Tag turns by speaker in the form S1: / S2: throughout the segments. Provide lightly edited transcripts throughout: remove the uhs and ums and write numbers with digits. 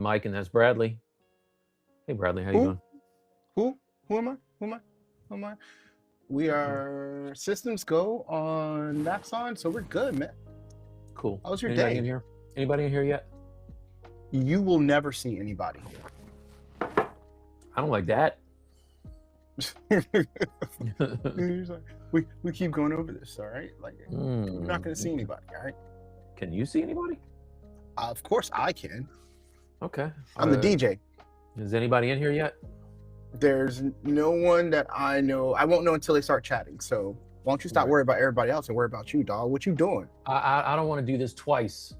S1: Mike, and that's Bradley. Hey, Bradley, how you
S2: Who?
S1: doing?
S2: Who? Who am I? Who am I? Who am I? We are systems go on Maxon, so we're good, man.
S1: Cool.
S2: How was your
S1: Anybody in
S2: day?
S1: here? Anybody in here yet?
S2: You will never see anybody.
S1: I don't like that.
S2: He's like, we keep going over this, all right? Like, you're not gonna see anybody, all right?
S1: Can you see anybody?
S2: Of course I can.
S1: Okay.
S2: I'm the DJ.
S1: Is anybody in here yet?
S2: There's no one that I know. I won't know until they start chatting. So why don't you stop worrying about everybody else and worry about you, dog? What you doing?
S1: I don't want to do this twice.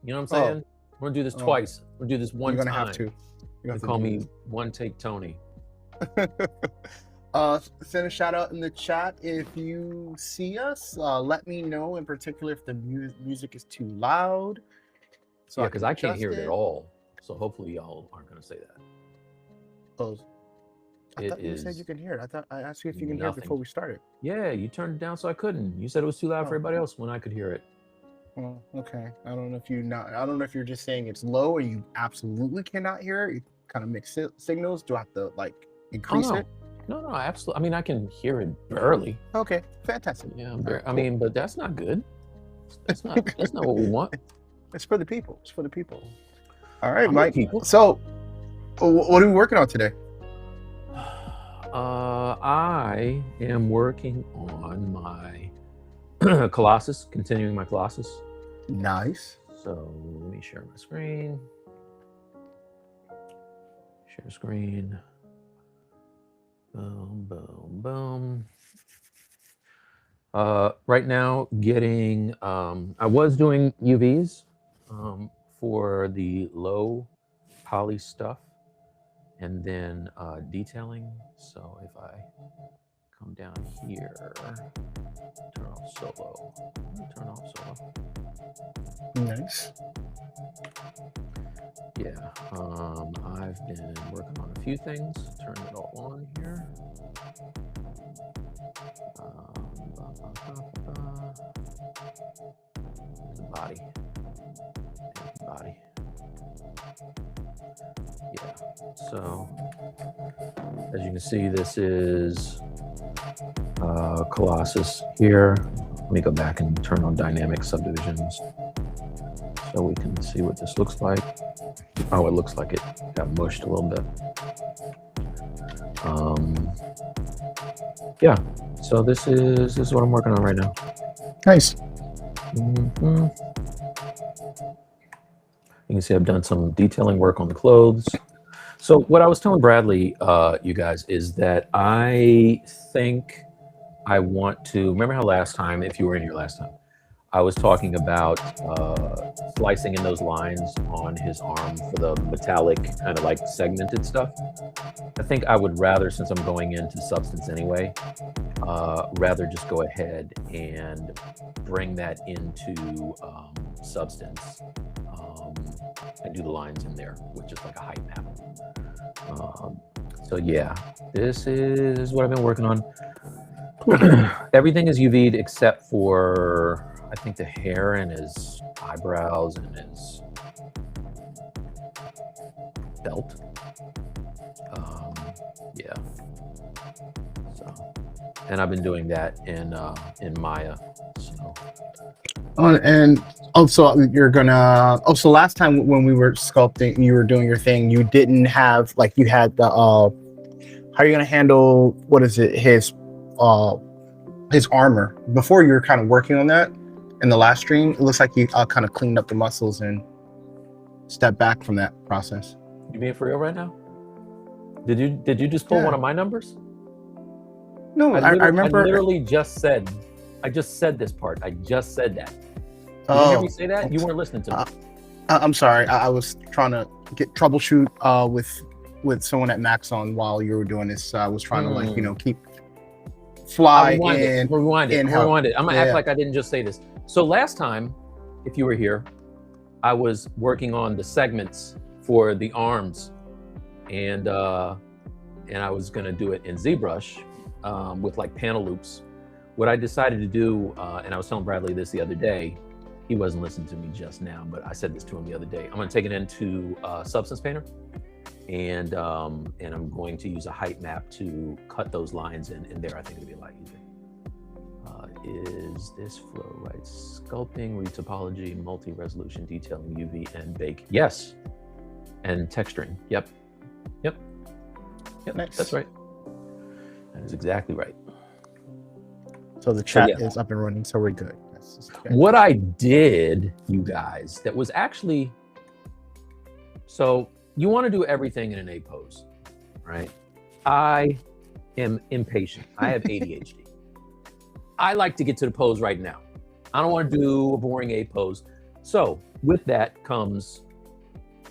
S1: You know what I'm
S2: Oh.
S1: saying? We're gonna do this twice. We're gonna do this one
S2: You're gonna
S1: time.
S2: have to.
S1: You call me One Take Tony.
S2: Send a shout out in the chat if you see us. Let me know in particular if the music is too loud.
S1: So yeah, because I can't hear it at all. So hopefully y'all aren't gonna say that.
S2: Oh, I thought you said you can hear it. I thought I asked you if you can hear it before we started.
S1: Yeah, you turned it down so I couldn't. You said it was too loud for everybody else when I could hear it.
S2: Well, okay. I don't know if you're just saying it's low or you absolutely cannot hear it. You kind of mix signals. Do I have to like increase it?
S1: No, absolutely. I mean, I can hear it barely.
S2: Okay, fantastic.
S1: Yeah, I mean, but that's not good. That's not what we want.
S2: It's for the people. It's for the people. All right,
S1: Mike.
S2: So, what are we working on today?
S1: I am working on my Colossus, continuing my Colossus.
S2: Nice.
S1: So let me share my screen. Share screen. Boom, boom, boom. Right now, getting, I was doing UVs for the low poly stuff, and then detailing. So if I come down here, turn off solo. Turn off solo.
S2: Nice.
S1: Yeah, I've been working on a few things. Turn it all on here. The body. Yeah, so as you can see, this is Colossus here. Let me go back and turn on dynamic subdivisions so we can see what this looks like. Oh, it looks like it got mushed a little bit. Yeah, so this is what I'm working on right now.
S2: Nice.
S1: Mm-hmm. You can see I've done some detailing work on the clothes. So what I was telling Bradley, you guys, is that I think I want to, remember how last time, if you were in here last time, I was talking about slicing in those lines on his arm for the metallic kind of like segmented stuff. I think I would rather, since I'm going into substance anyway, rather just go ahead and bring that into substance and do the lines in there with just like a height map. So yeah, this is what I've been working on. Everything is UV'd except for, I think, the hair and his eyebrows and his belt. Yeah. So, and I've been doing that in Maya. So.
S2: So last time when we were sculpting, you were doing your thing. You didn't have you had the how are you gonna handle his armor before you were kind of working on that in the last stream. It looks like you kind of cleaned up the muscles and stepped back from that process.
S1: You being for real right now? Did you just pull one of my numbers?
S2: No, I remember.
S1: I literally just said this part. I just said that. Did you hear me say that? You weren't listening to me.
S2: I'm sorry. I was trying to troubleshoot with someone at Maxon while you were doing this. I was trying to keep fly in.
S1: Rewind it. I'm gonna act like I didn't just say this. So last time, if you were here, I was working on the segments for the arms, and I was gonna do it in ZBrush with like panel loops. What I decided to do, and I was telling Bradley this the other day, he wasn't listening to me just now, but I said this to him the other day. I'm going to take it into Substance Painter, and I'm going to use a height map to cut those lines in. And there, I think it'll be a lot easier. Is this flow right? Sculpting, retopology, multi-resolution, detailing, UV, and bake. Yes. And texturing. Yep.
S2: Nice.
S1: That's right. That is exactly right.
S2: So the chat is up and running, so we're good.
S1: What I did, you guys, that was actually, so you want to do everything in an A pose, right? I am impatient. I have ADHD. I like to get to the pose right now. I don't want to do a boring A pose. So with that comes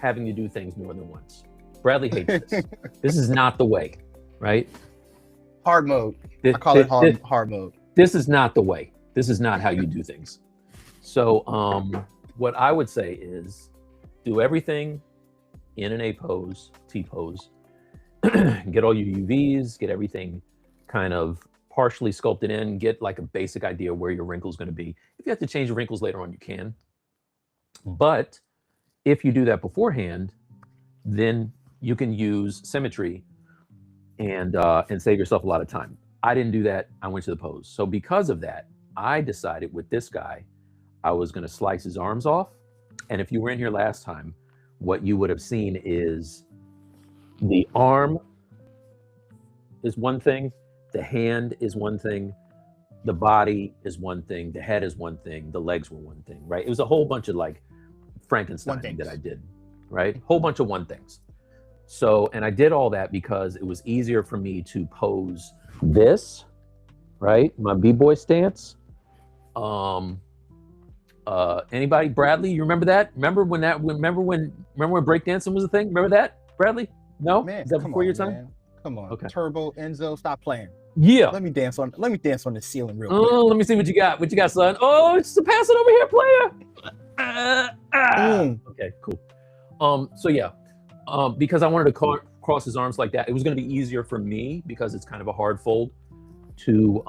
S1: having to do things more than once. Bradley hates this. This is not the way, right?
S2: Hard mode. I call it hard mode.
S1: This is not the way. This is not how you do things. So what I would say is do everything in an A pose, T pose, get all your UVs, get everything kind of partially sculpted in, get like a basic idea where your wrinkle is going to be. If you have to change your wrinkles later on, you can. But if you do that beforehand, then you can use symmetry and save yourself a lot of time. I didn't do that. I went to the pose. So because of that, I decided with this guy, I was going to slice his arms off. And if you were in here last time, what you would have seen is the arm is one thing, the hand is one thing, the body is one thing, the head is one thing, the legs were one thing, right? It was a whole bunch of like Frankenstein that I did, right? Whole bunch of one things. So, and I did all that because it was easier for me to pose this, right? My B-boy stance. Anybody, Bradley, you remember that? Remember when breakdancing was a thing? Remember that, Bradley? No?
S2: Man,
S1: is that before your time?
S2: Man. Come on.
S1: Okay.
S2: Turbo, Enzo, stop playing.
S1: Yeah.
S2: Let me dance on the ceiling real quick.
S1: Oh, let me see what you got. What you got, son? Oh, it's the pass it over here, player. Okay, cool. So yeah, because I wanted to cross his arms like that, it was going to be easier for me because it's kind of a hard fold to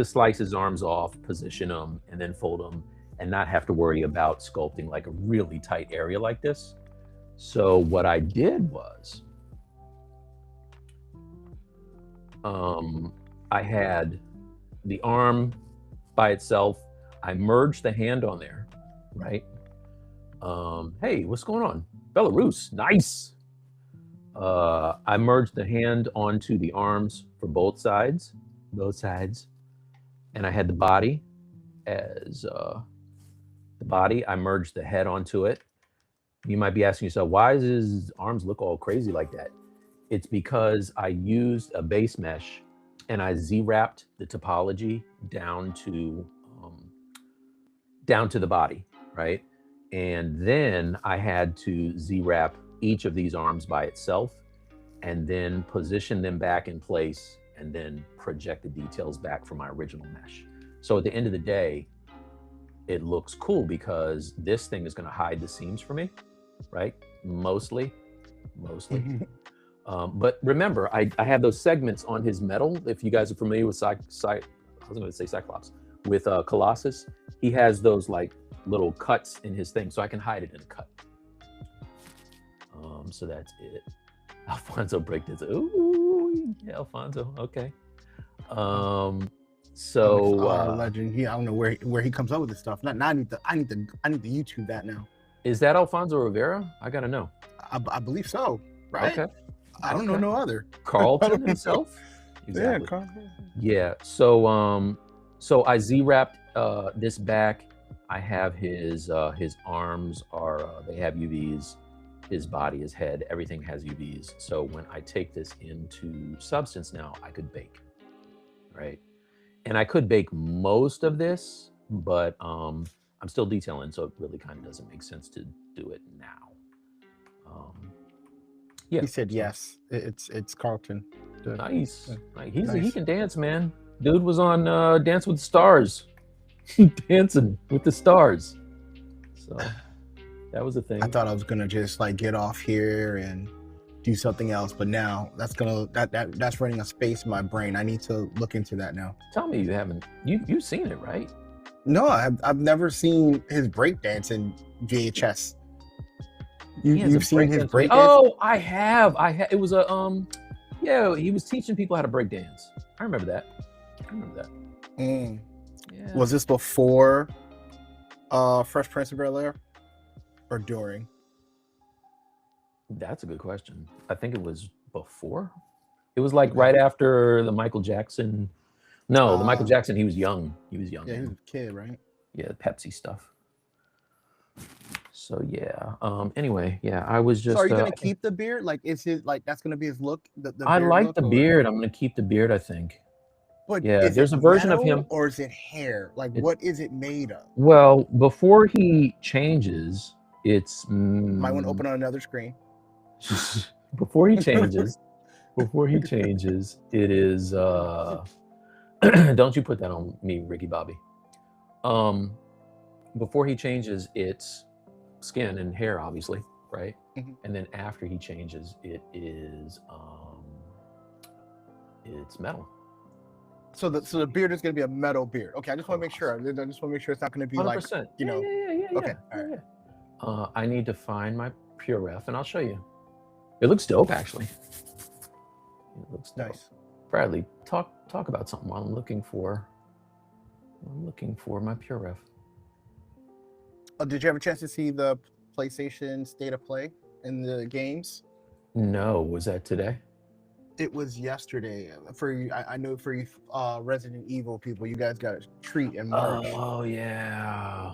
S1: slice his arms off, position them, and then fold them, and not have to worry about sculpting like a really tight area like this. So what I did was, I had the arm by itself. I merged the hand on there, right? Hey, what's going on? Belarus, nice. I merged the hand onto the arms for both sides, and I had the body as the body. I merged the head onto it. You might be asking yourself, why does his arms look all crazy like that? It's because I used a base mesh and I Z-wrapped the topology down to the body, right? And then I had to Z-wrap each of these arms by itself and then position them back in place and then project the details back from my original mesh. So at the end of the day, it looks cool because this thing is going to hide the seams for me, right? Mostly. But remember, I have those segments on his metal. If you guys are familiar with I was going to say Cyclops, with Colossus, he has those like little cuts in his thing, so I can hide it in a cut. So that's it. Alfonso break this. Ooh, yeah, Alfonso. Okay. So
S2: legend. I don't know where he comes up with this stuff. Now I need to YouTube that now.
S1: Is that Alfonso Rivera? I gotta know.
S2: I believe so. Right.
S1: Okay.
S2: I don't know no other.
S1: Carlton himself. Exactly.
S2: Yeah, Carlton.
S1: Yeah. So I Z-wrapped this back. I have his arms are they have UVs. His body, his head, everything has UVs. So when I take this into Substance now, I could bake, right? And I could bake most of this, but I'm still detailing, so it really kind of doesn't make sense to do it now. Yeah.
S2: He said yes. It's Carlton.
S1: Nice. Like,
S2: nice.
S1: He can dance, man. Dude was on Dance with the Stars, dancing with the stars. So that was a thing.
S2: I thought I was gonna just like get off here and do something else, but now that's running a space in my brain. I need to look into that now.
S1: Tell me you haven't. You've seen it, right?
S2: No, I've never seen his breakdance in VHS.
S1: He has a
S2: You've seen his
S1: breakdance video.
S2: breakdance?
S1: Oh, I have. It was a yeah, he was teaching people how to break dance. I remember that.
S2: Mm.
S1: Yeah.
S2: Was this before Fresh Prince of Bel-Air or during?
S1: That's a good question. I think it was before. It was like right after the Michael Jackson. No, the Michael Jackson, he was young. He was young.
S2: Yeah, he was a kid, right?
S1: Yeah, the Pepsi stuff. So yeah. Anyway, yeah, I was just.
S2: So are you gonna keep the beard? Like, is his like that's gonna be his look?
S1: I like
S2: look,
S1: the beard. I'm gonna keep the beard, I think.
S2: But
S1: yeah, there's a version of him.
S2: Or is it hair? Like, what is it made of?
S1: Well, before he changes, it's.
S2: Might want to open on another screen.
S1: before he changes, it is. Don't you put that on me, Ricky Bobby. Before he changes, it's skin and hair, obviously, right?
S2: Mm-hmm.
S1: And then after he changes, it is it's metal.
S2: So the beard is going to be a metal beard. Okay, I just want to make sure. I just want to make sure it's not going to be
S1: 100%.
S2: like, you know.
S1: Yeah.
S2: Okay. All right.
S1: I need to find my pure ref, and I'll show you. It looks dope, actually. It looks dope.
S2: Nice.
S1: Bradley, talk about something while I'm looking for my pure ref.
S2: Did you have a chance to see the PlayStation State of Play in the games?
S1: No, was that today?
S2: It was yesterday. For you, I know for you Resident Evil people, you guys got a treat in March.
S1: Oh yeah.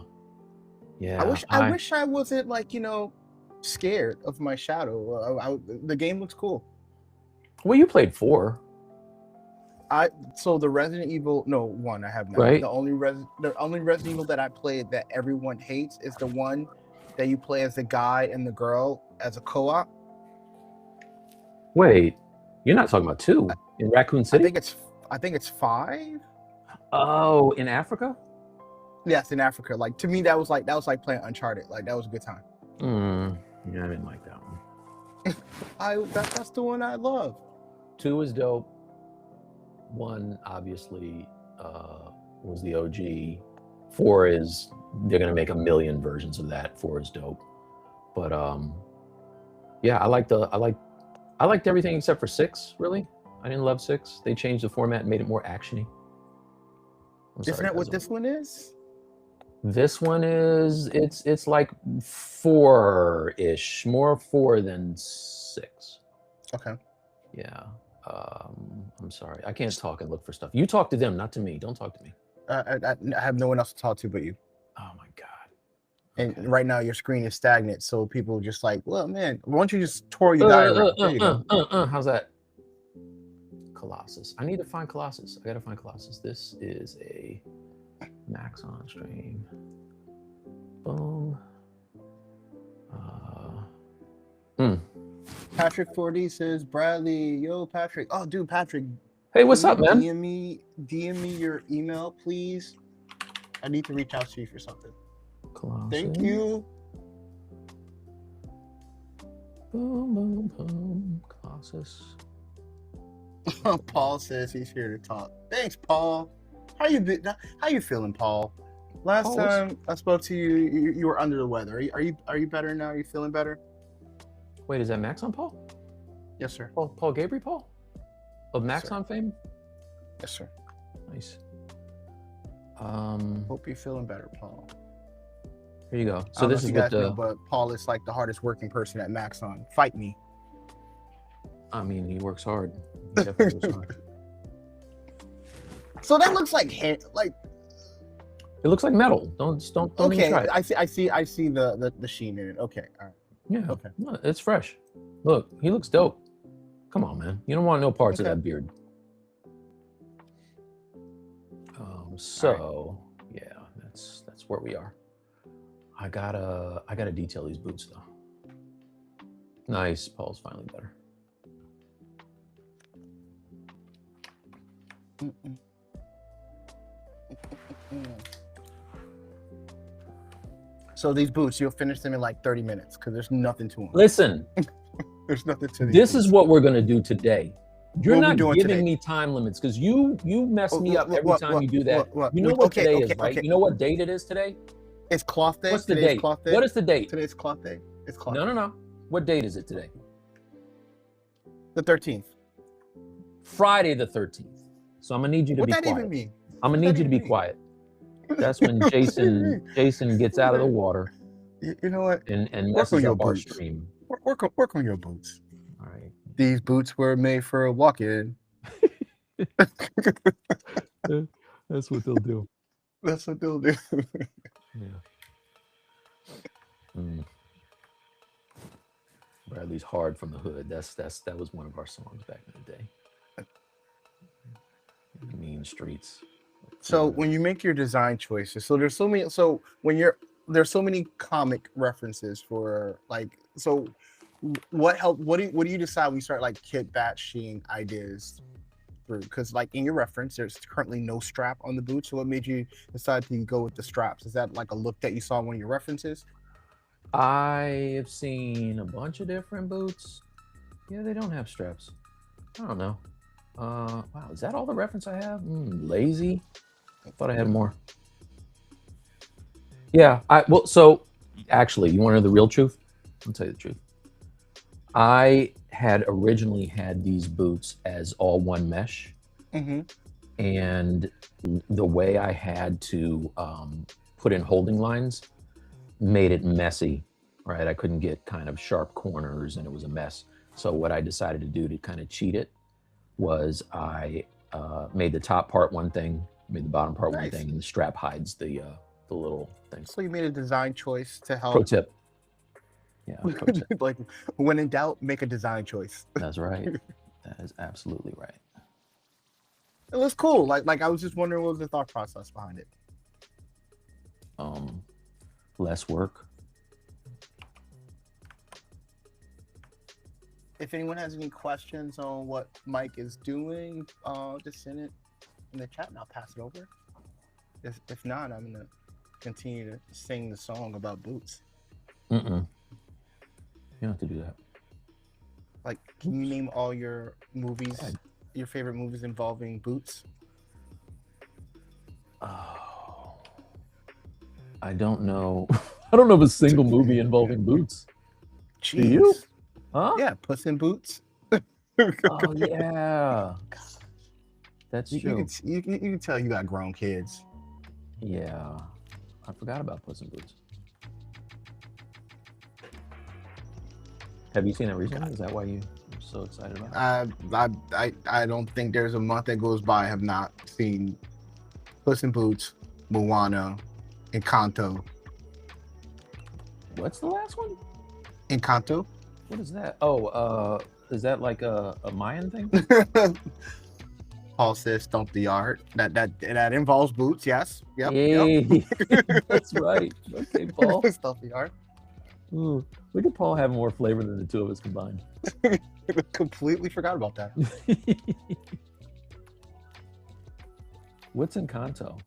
S2: I wish I wasn't like, you know, scared of my shadow. The game looks cool.
S1: Well, you played 4.
S2: So the Resident Evil 1 I have not.
S1: Right.
S2: The only Resident Evil that I played that everyone hates is the one that you play as the guy and the girl as a co-op.
S1: Wait, you're not talking about 2 in Raccoon City?
S2: I think it's 5.
S1: Oh, in Africa?
S2: Yes, in Africa. Like, to me, that was like playing Uncharted. Like, that was a good time.
S1: Yeah, I didn't like that one.
S2: That's the one I love.
S1: 2 is dope. 1 obviously was the OG. 4 is they're gonna make a million versions of that. 4 is dope. But yeah, I liked everything except for 6, really. I didn't love 6. They changed the format and made it more actiony.
S2: Isn't that what this one is?
S1: This one is it's like 4-ish, more 4 than 6.
S2: Okay.
S1: Yeah. I'm sorry. I can't talk and look for stuff. You talk to them, not to me. Don't talk to me.
S2: I have no one else to talk to but you.
S1: Oh my God.
S2: And right now your screen is stagnant, so people just like, well, man, why don't you just tour your diagram? There you go.
S1: How's that? Colossus. I need to find Colossus. I gotta find Colossus. This is a Maxon stream. Boom.
S2: Patrick 4D says, Bradley, yo, Patrick. Oh, dude, Patrick.
S1: Hey, what's up, man?
S2: DM me your email, please. I need to reach out to you for something.
S1: Colossus.
S2: Thank you.
S1: Boom, boom, boom. Colossus.
S2: Paul says he's here to talk. Thanks, Paul. How you feeling, Paul? Last time I spoke to you, you were under the weather. Are you better now? Are you feeling better?
S1: Wait, is that Maxon Paul?
S2: Yes, sir.
S1: Paul Gabriel Paul? Of Maxon fame?
S2: Yes, sir.
S1: Nice.
S2: Hope you're feeling better, Paul.
S1: Here you go. So this is what
S2: but Paul is like the hardest working person at Maxon. Fight me.
S1: I mean, he works hard. He definitely works hard.
S2: So that looks like hair, like
S1: it looks like metal. Don't
S2: okay,
S1: even try it.
S2: I see the sheen in it. Okay, all right.
S1: Yeah.
S2: Okay.
S1: No, it's fresh. Look, he looks dope. Come on, man. You don't want no parts of that beard. So right. Yeah, that's where we are. I gotta detail these boots though. Nice. Paul's finally better.
S2: So these boots, you'll finish them in like 30 minutes because there's nothing to them.
S1: Listen,
S2: there's nothing to these
S1: this
S2: boots.
S1: Is what we're gonna do today. You're
S2: What are we
S1: not
S2: doing
S1: giving
S2: today?
S1: me time limits because you mess me up every time you do that.
S2: What?
S1: You know what
S2: Okay,
S1: today
S2: okay,
S1: is, right?
S2: okay.
S1: You know what date it is today?
S2: It's cloth day.
S1: What's the
S2: Today's
S1: date?
S2: cloth day.
S1: What is the date?
S2: Today's cloth day. It's cloth.
S1: No. What date is it today?
S2: The 13th.
S1: Friday the 13th. So I'm gonna need you to
S2: What
S1: be
S2: that
S1: quiet.
S2: even mean?
S1: I'm gonna
S2: What
S1: need
S2: that
S1: you to be
S2: even mean?
S1: quiet. That's when Jason gets out of the water
S2: You know what?
S1: and
S2: Work on
S1: messes
S2: your
S1: up our
S2: boots.
S1: stream.
S2: Work on your boots.
S1: All right.
S2: These boots were made for walking.
S1: That's what they'll do.
S2: That's what they'll do.
S1: Yeah. Bradley's Hard from the Hood. That was one of our songs back in the day. Mean Streets.
S2: So when you make your design choices, so there's so many. So there's so many comic references for like. So what do you decide when you start like kit batching ideas through? Because like in your reference, there's currently no strap on the boot. So what made you decide to go with the straps? Is that like a look that you saw in one of your references?
S1: I have seen a bunch of different boots. Yeah, they don't have straps. I don't know. Wow, is that all the reference I have? Lazy. I thought I had more. Yeah, so actually, you want to know the real truth? I'll tell you the truth. I had originally had these boots as all one mesh. And the way I had to put in holding lines made it messy, right? I couldn't get kind of sharp corners and it was a mess. So what I decided to do to kind of cheat it was I made the top part one thing, made the bottom part one thing, and the strap hides the little thing.
S2: So you made a design choice to help.
S1: Pro tip. Yeah, pro tip.
S2: Like when in doubt, make a design choice.
S1: That's right. That is absolutely right.
S2: It looks cool. Like I was just wondering what was the thought process behind it.
S1: Less work.
S2: If anyone has any questions on what Mike is doing, just send it in the chat and I'll pass it over. If not, I'm gonna continue to sing the song about boots.
S1: You don't have to do that.
S2: Like, can you name all your movies, your favorite movies involving boots?
S1: Oh, I don't know. I don't know of a single movie involving boots.
S2: Jeez.
S1: Do you? Huh?
S2: Yeah, Puss in Boots.
S1: Oh yeah, that's true.
S2: You can tell you got grown kids.
S1: Yeah, I forgot about Puss in Boots. Have you seen that recently? Is that why you're so excited about it?
S2: I don't think there's a month that goes by I have not seen Puss in Boots, Moana, Encanto.
S1: What's the last one?
S2: Encanto.
S1: What is that? Oh, is that like a Mayan thing?
S2: Paul says stomp the yard. That involves boots, yes. Yep.
S1: Hey,
S2: Yep.
S1: that's right. Okay, Paul.
S2: Stomp the yard.
S1: Ooh, look at Paul having more flavor than the two of us combined.
S2: Completely forgot about that.
S1: What's Encanto?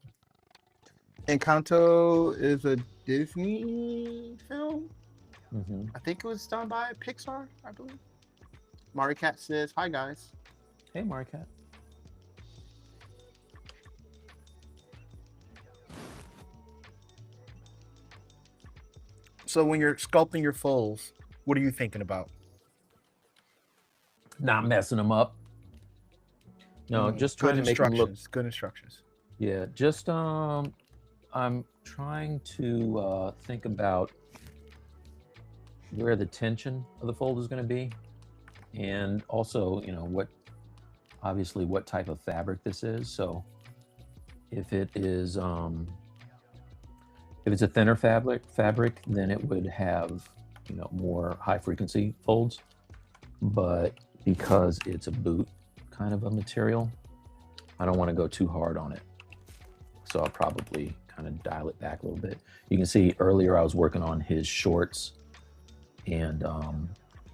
S2: Encanto is a Disney film.
S1: Mm-hmm.
S2: I think it was done by Pixar, I believe. Maricat says, "Hi guys."
S1: Hey, Maricat.
S2: So when you're sculpting your foals, what are you thinking about?
S1: Not messing them up. No, just trying to make them look.
S2: Good instructions.
S1: Yeah, just I'm trying to think about where the tension of the fold is going to be, and also, obviously what type of fabric this is. So if it is if it's a thinner fabric, then it would have more high frequency folds. But because it's a boot kind of a material, I don't want to go too hard on it. So I'll probably kind of dial it back a little bit. You can see earlier I was working on his shorts, and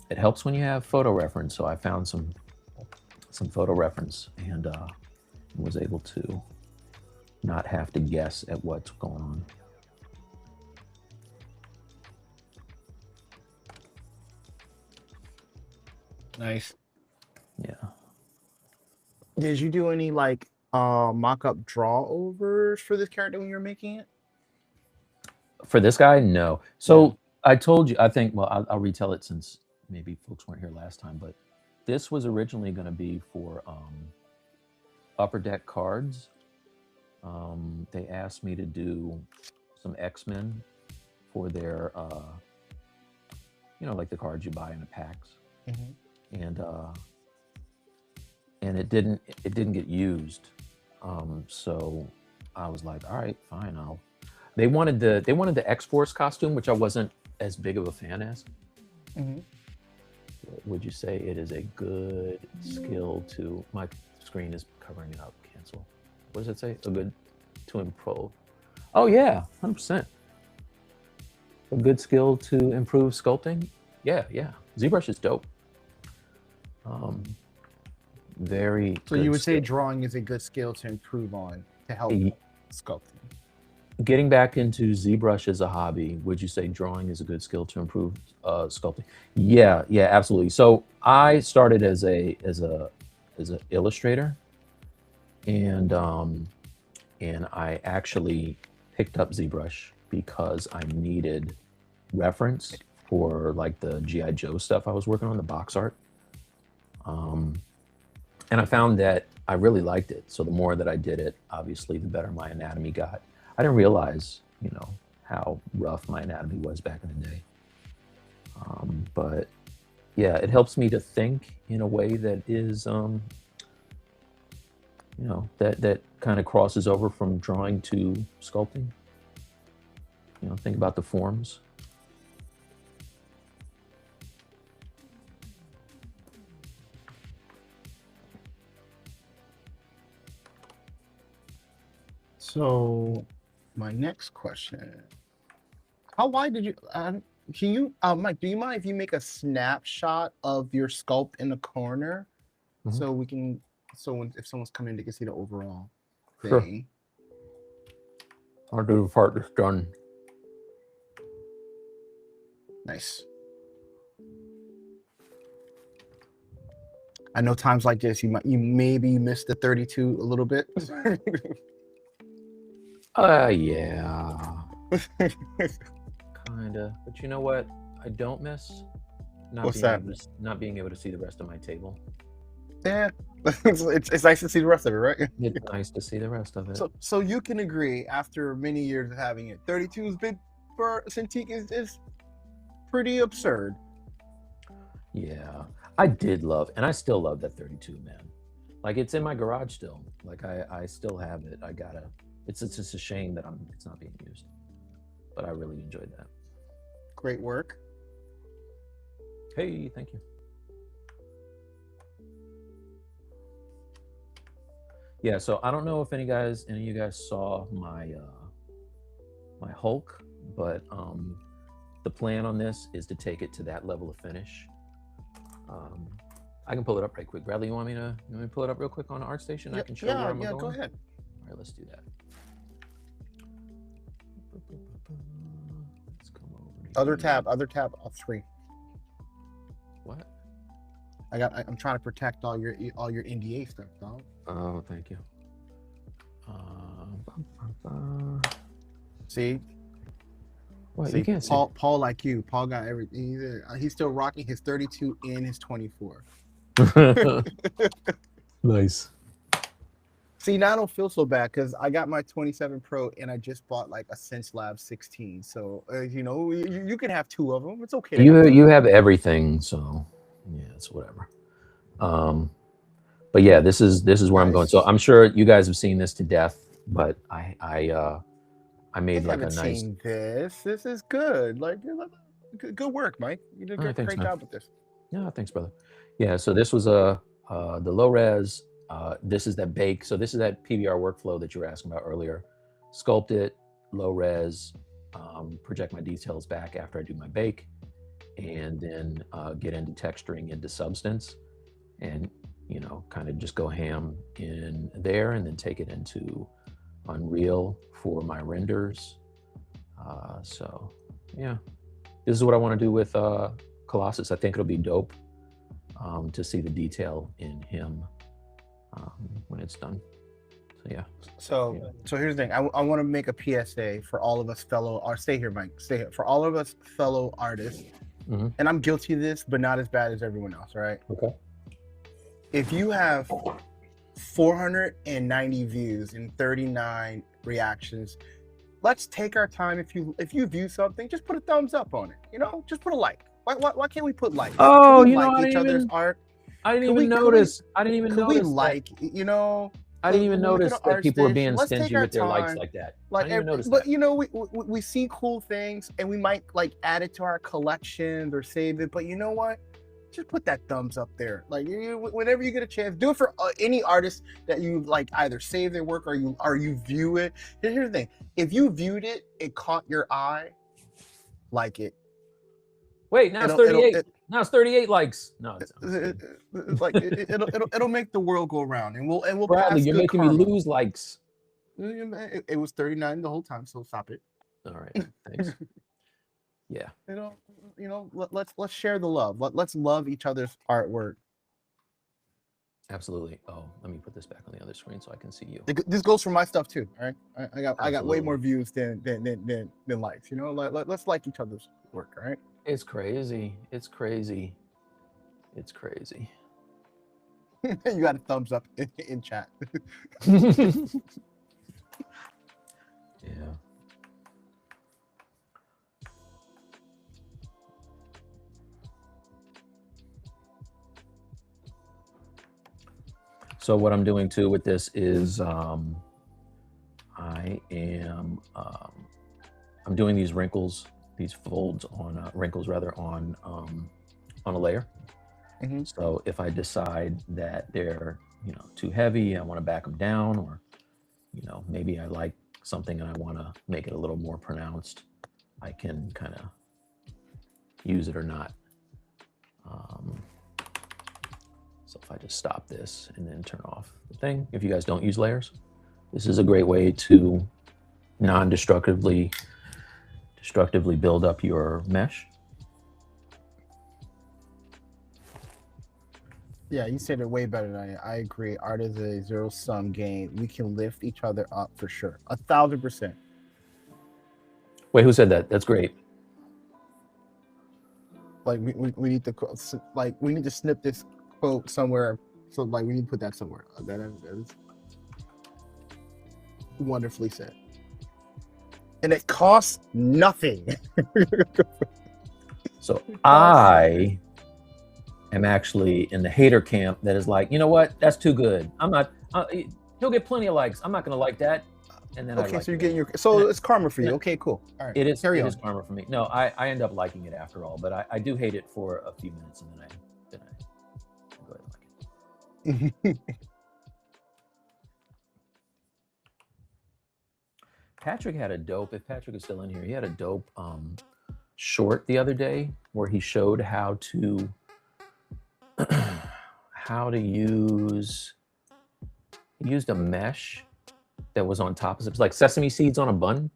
S1: it helps when you have photo reference. So I found some photo reference and was able to not have to guess at what's going on.
S2: Nice.
S1: Yeah.
S2: Did you do any like mock-up draw overs for this character when you were making it?
S1: For this guy, no.
S2: Yeah.
S1: So I told you, I think, well, I'll retell it since maybe folks weren't here last time, but this was originally going to be for Upper Deck cards. They asked me to do some X-Men for their, like the cards you buy in the packs,
S2: Mm-hmm.
S1: and it didn't get used. So I was like, all right, fine. They wanted the X-Force costume, which I wasn't as big of a fan as.
S2: Mm-hmm.
S1: Would you say it is a good skill to? My screen is covering it up. Cancel. What does it say? A good to improve. Oh yeah, 100%. A good skill to improve sculpting. Yeah. ZBrush is dope. Very.
S2: So you would say drawing is a good skill to improve on to help sculpting.
S1: Getting back into ZBrush as a hobby, would you say drawing is a good skill to improve sculpting? Yeah, absolutely. So I started as an illustrator, and I actually picked up ZBrush because I needed reference for like the G.I. Joe stuff I was working on, the box art. And I found that I really liked it. So the more that I did it, obviously, the better my anatomy got. I didn't realize, how rough my anatomy was back in the day. But yeah, it helps me to think in a way that is, that kind of crosses over from drawing to sculpting. Think about the forms.
S2: So my next question, how wide did you, can you, Mike, do you mind if you make a snapshot of your sculpt in the corner?
S1: Mm-hmm.
S2: So we can, if someone's coming in, they can see the overall thing.
S1: Sure. I'll do the part that's done.
S2: Nice. I know times like this, you maybe missed the 32 a little bit.
S1: Yeah. Kinda. But you know what? I don't miss not being able to see the rest of my table.
S2: Yeah. it's nice to see the rest of it, right?
S1: It's nice to see the rest of it.
S2: So you can agree, after many years of having it, 32's big for Cintiq is pretty absurd.
S1: Yeah. I did love, and I still love that 32, man. Like, it's in my garage still. Like, I still have it. It's just a shame that it's not being used. But I really enjoyed that.
S2: Great work.
S1: Hey, thank you. Yeah, so I don't know if any of you guys saw my my Hulk, but the plan on this is to take it to that level of finish. I can pull it up right quick. Bradley, you want me to pull it up real quick on ArtStation?
S2: Yeah,
S1: I can show you where I'm going.
S2: Go ahead.
S1: All right, let's do that. Let's come over to
S2: Other tab of 3.
S1: What?
S2: I'm trying to protect all your NDA stuff, dog.
S1: Oh, thank you.
S2: See?
S1: What?
S2: See,
S1: You can't see.
S2: Paul like you. Paul got everything. He's still rocking his 32 and his 24.
S1: Nice.
S2: See, now I don't feel so bad because I got my 27 Pro and I just bought like a Sense Lab 16. So you can have 2 of them. It's okay.
S1: You have everything, so yeah, it's whatever. But yeah, this is where I'm going. So I'm sure you guys have seen this to death, but I made like a nice.
S2: This is good. Like, good work, Mike. You did a great job with this.
S1: Yeah, thanks, brother. Yeah, so this was the low res. This is that bake. So this is that PBR workflow that you were asking about earlier. Sculpt it, low res, project my details back after I do my bake, and then get into texturing into substance, and kind of just go ham in there, and then take it into Unreal for my renders. So yeah, this is what I want to do with Colossus. I think it'll be dope to see the detail in him. when it's done. So yeah.
S2: So here's the thing. I want to make a PSA for all of us fellow. Or stay here, Mike. Stay here for all of us fellow artists.
S1: Mm-hmm.
S2: And I'm guilty of this, but not as bad as everyone else. Right?
S1: Okay.
S2: If you have 490 views and 39 reactions, let's take our time. If you view something, just put a thumbs up on it. You know, just put a like. Why can't we put likes?
S1: Oh,
S2: can we
S1: you know,
S2: like each other's art?
S1: I didn't even notice. I didn't even
S2: Could we
S1: notice.
S2: like, you know?
S1: I didn't even notice that people are being
S2: Let's
S1: stingy with their likes like that.
S2: Like,
S1: I didn't even notice
S2: but
S1: that.
S2: you know, we see cool things and we might like add it to our collections or save it. But you know what? Just put that thumbs up there. Like whenever you get a chance, do it for any artist that you like. Either save their work or you view it. Here's the thing: if you viewed it, it caught your eye. Like it.
S1: Wait, now it's 38. Now it's 38 likes. No,
S2: it's like it'll make the world go around, and we'll.
S1: Bradley,
S2: pass
S1: you're
S2: good
S1: making
S2: karma.
S1: me lose likes.
S2: It was 39 the whole time, so stop it.
S1: All right, thanks. Yeah.
S2: Let's share the love. Let's love each other's artwork.
S1: Absolutely. Oh, let me put this back on the other screen so I can see you.
S2: This goes for my stuff too. All right, I got way
S1: Absolutely.
S2: more views than likes. You know, let's like each other's work. All right.
S1: It's crazy. It's crazy. It's crazy.
S2: You got a thumbs up in chat.
S1: Yeah. So what I'm doing too with this is I'm doing these wrinkles, these folds on wrinkles rather on a layer.
S2: Mm-hmm.
S1: So if I decide that they're too heavy, I want to back them down, or maybe I like something and I want to make it a little more pronounced, I can kind of use it or not. So if I just stop this and then turn off the thing, if you guys don't use layers, this is a great way to non-destructively build up your mesh.
S2: Yeah, you said it way better than I agree. Art is a zero-sum game. We can lift each other up for sure. 1,000%.
S1: Wait, who said that? That's great.
S2: Like we need to we need to snip this quote somewhere. So like we need to put that somewhere. That is wonderfully said. And it costs nothing.
S1: So I am actually in the hater camp that is like, you know what? That's too good. I'm not. He'll get plenty of likes. I'm not going to like that. And then
S2: okay, so you're getting it's karma for you. Okay, cool. All right,
S1: it is.
S2: Carry on.
S1: It is karma for me. No, I end up liking it after all, but I do hate it for a few minutes, and then I go ahead and like it. Patrick had a dope. If Patrick is still in here, he had a dope short the other day where he showed how to use. He used a mesh that was on top. It was like sesame seeds on a bun,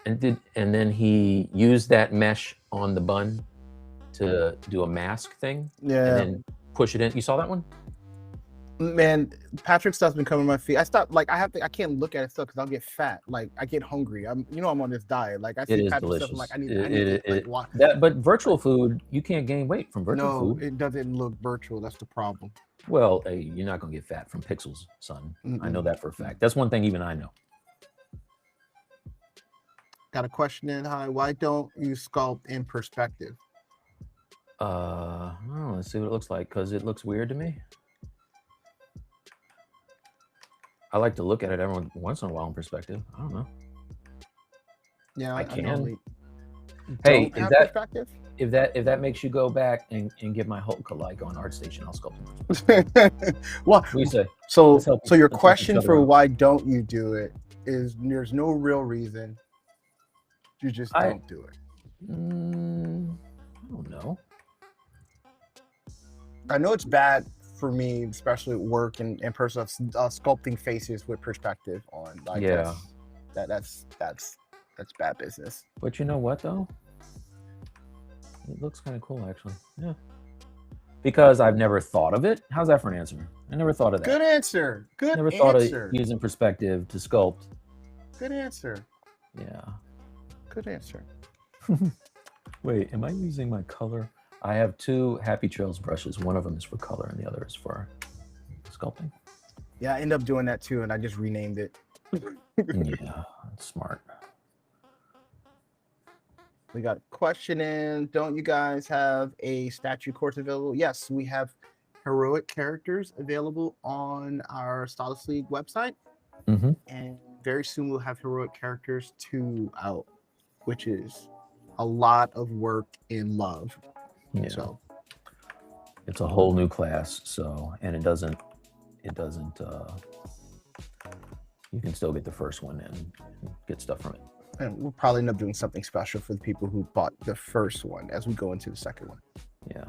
S1: and then he used that mesh on the bun to do a mask thing.
S2: Yeah.
S1: And then push it in. You saw that one?
S2: Man, Patrick's stuff's been coming to my feet. I stopped. Like I can't look at it stuff because I'll get fat. Like I get hungry. I'm on this diet. Like I see Patrick's stuff. I'm like I need
S1: that. But virtual food, you can't gain weight from virtual food.
S2: No, it doesn't look virtual. That's the problem.
S1: Well, hey, you're not gonna get fat from pixels, son. I know that for a fact. That's one thing even I know.
S2: Got a question in. Hi, why don't you sculpt in perspective?
S1: Let's see what it looks like, because it looks weird to me. I like to look at it every once in a while in perspective. I don't know.
S2: Yeah,
S1: I can.
S2: Hey,
S1: if that makes you go back and give my Hulk a like on ArtStation, I'll sculpt it.
S2: What
S1: we say?
S2: So your question for why don't you do it is there's no real reason. You just don't do it.
S1: I don't know.
S2: I know it's bad for me, especially at work and personal sculpting faces with perspective on. Like,
S1: yeah,
S2: that's bad business.
S1: But you know what though? It looks kind of cool actually. Yeah. Because I've never thought of it. How's that for an answer? I never thought of that.
S2: Good answer. Good
S1: Never thought of
S2: answer.
S1: using perspective to sculpt.
S2: Good answer.
S1: Yeah.
S2: Good answer.
S1: Wait, am I using my color? I have two Happy Trails brushes. One of them is for color and the other is for sculpting.
S2: Yeah, I end up doing that too, and I just renamed it.
S1: Yeah, that's smart.
S2: We got a question in. Don't you guys have a statue course available? Yes, we have heroic characters available on our Stylus League website.
S1: Mm-hmm.
S2: And very soon we'll have heroic characters 2 out, which is a lot of work in love.
S1: Yeah.
S2: So
S1: it's a whole new class. So, and it doesn't, you can still get the first one and get stuff from it.
S2: and we'll probably end up doing something special for the people who bought the first one as we go into the second one.
S1: Yeah.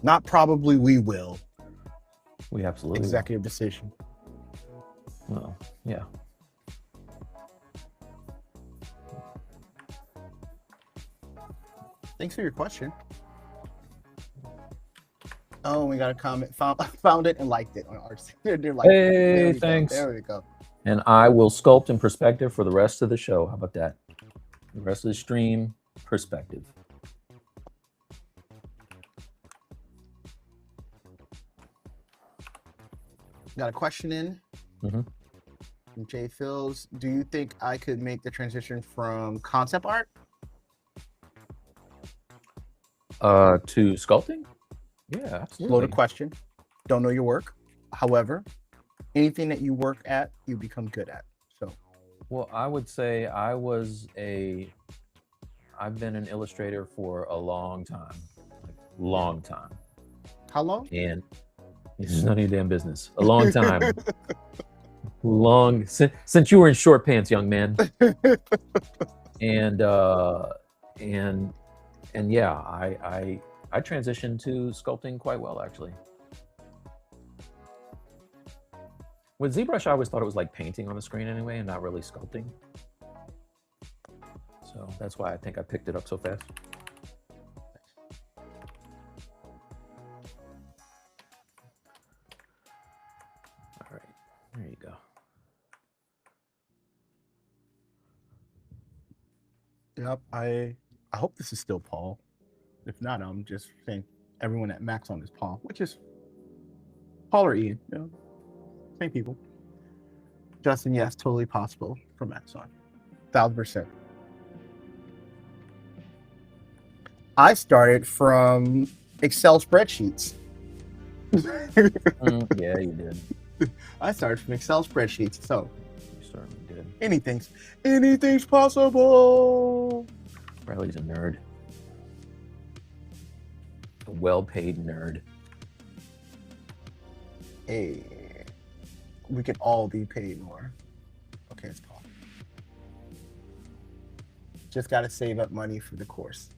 S2: Not probably, we will.
S1: We absolutely
S2: Executive decision.
S1: will. Well, yeah.
S2: Thanks for your question. Oh, we got a comment. Found it and liked it on ours. They're like,
S1: hey, thanks.
S2: There we go.
S1: And I will sculpt in perspective for the rest of the show. How about that? The rest of the stream, perspective.
S2: Got a question in.
S1: Mm-hmm.
S2: From Jay Phils. Do you think I could make the transition from concept art
S1: to sculpting? Yeah, absolutely.
S2: Loaded question. Don't know your work. However, anything that you work at, you become good at. So,
S1: well, I would say I've been an illustrator for a long time. Long time.
S2: How long?
S1: And it's none of your damn business. A long time. Since you were in short pants, young man. and yeah, I transitioned to sculpting quite well, actually. With ZBrush, I always thought it was like painting on the screen anyway, and not really sculpting. So that's why I think I picked it up so fast. All right, there you go.
S2: Yep. I hope this is still Paul. If not, I'm just saying everyone at Maxon is Paul, which is Paul or Ian. You know, same people. Justin, yes, totally possible for Maxon. 1000%. I started from Excel spreadsheets.
S1: Yeah, you did.
S2: I started from Excel spreadsheets, so
S1: You certainly did.
S2: anything's possible.
S1: Riley's a nerd. A well-paid nerd.
S2: Hey, we can all be paid more. Okay, it's Paul. Just got to save up money for the course.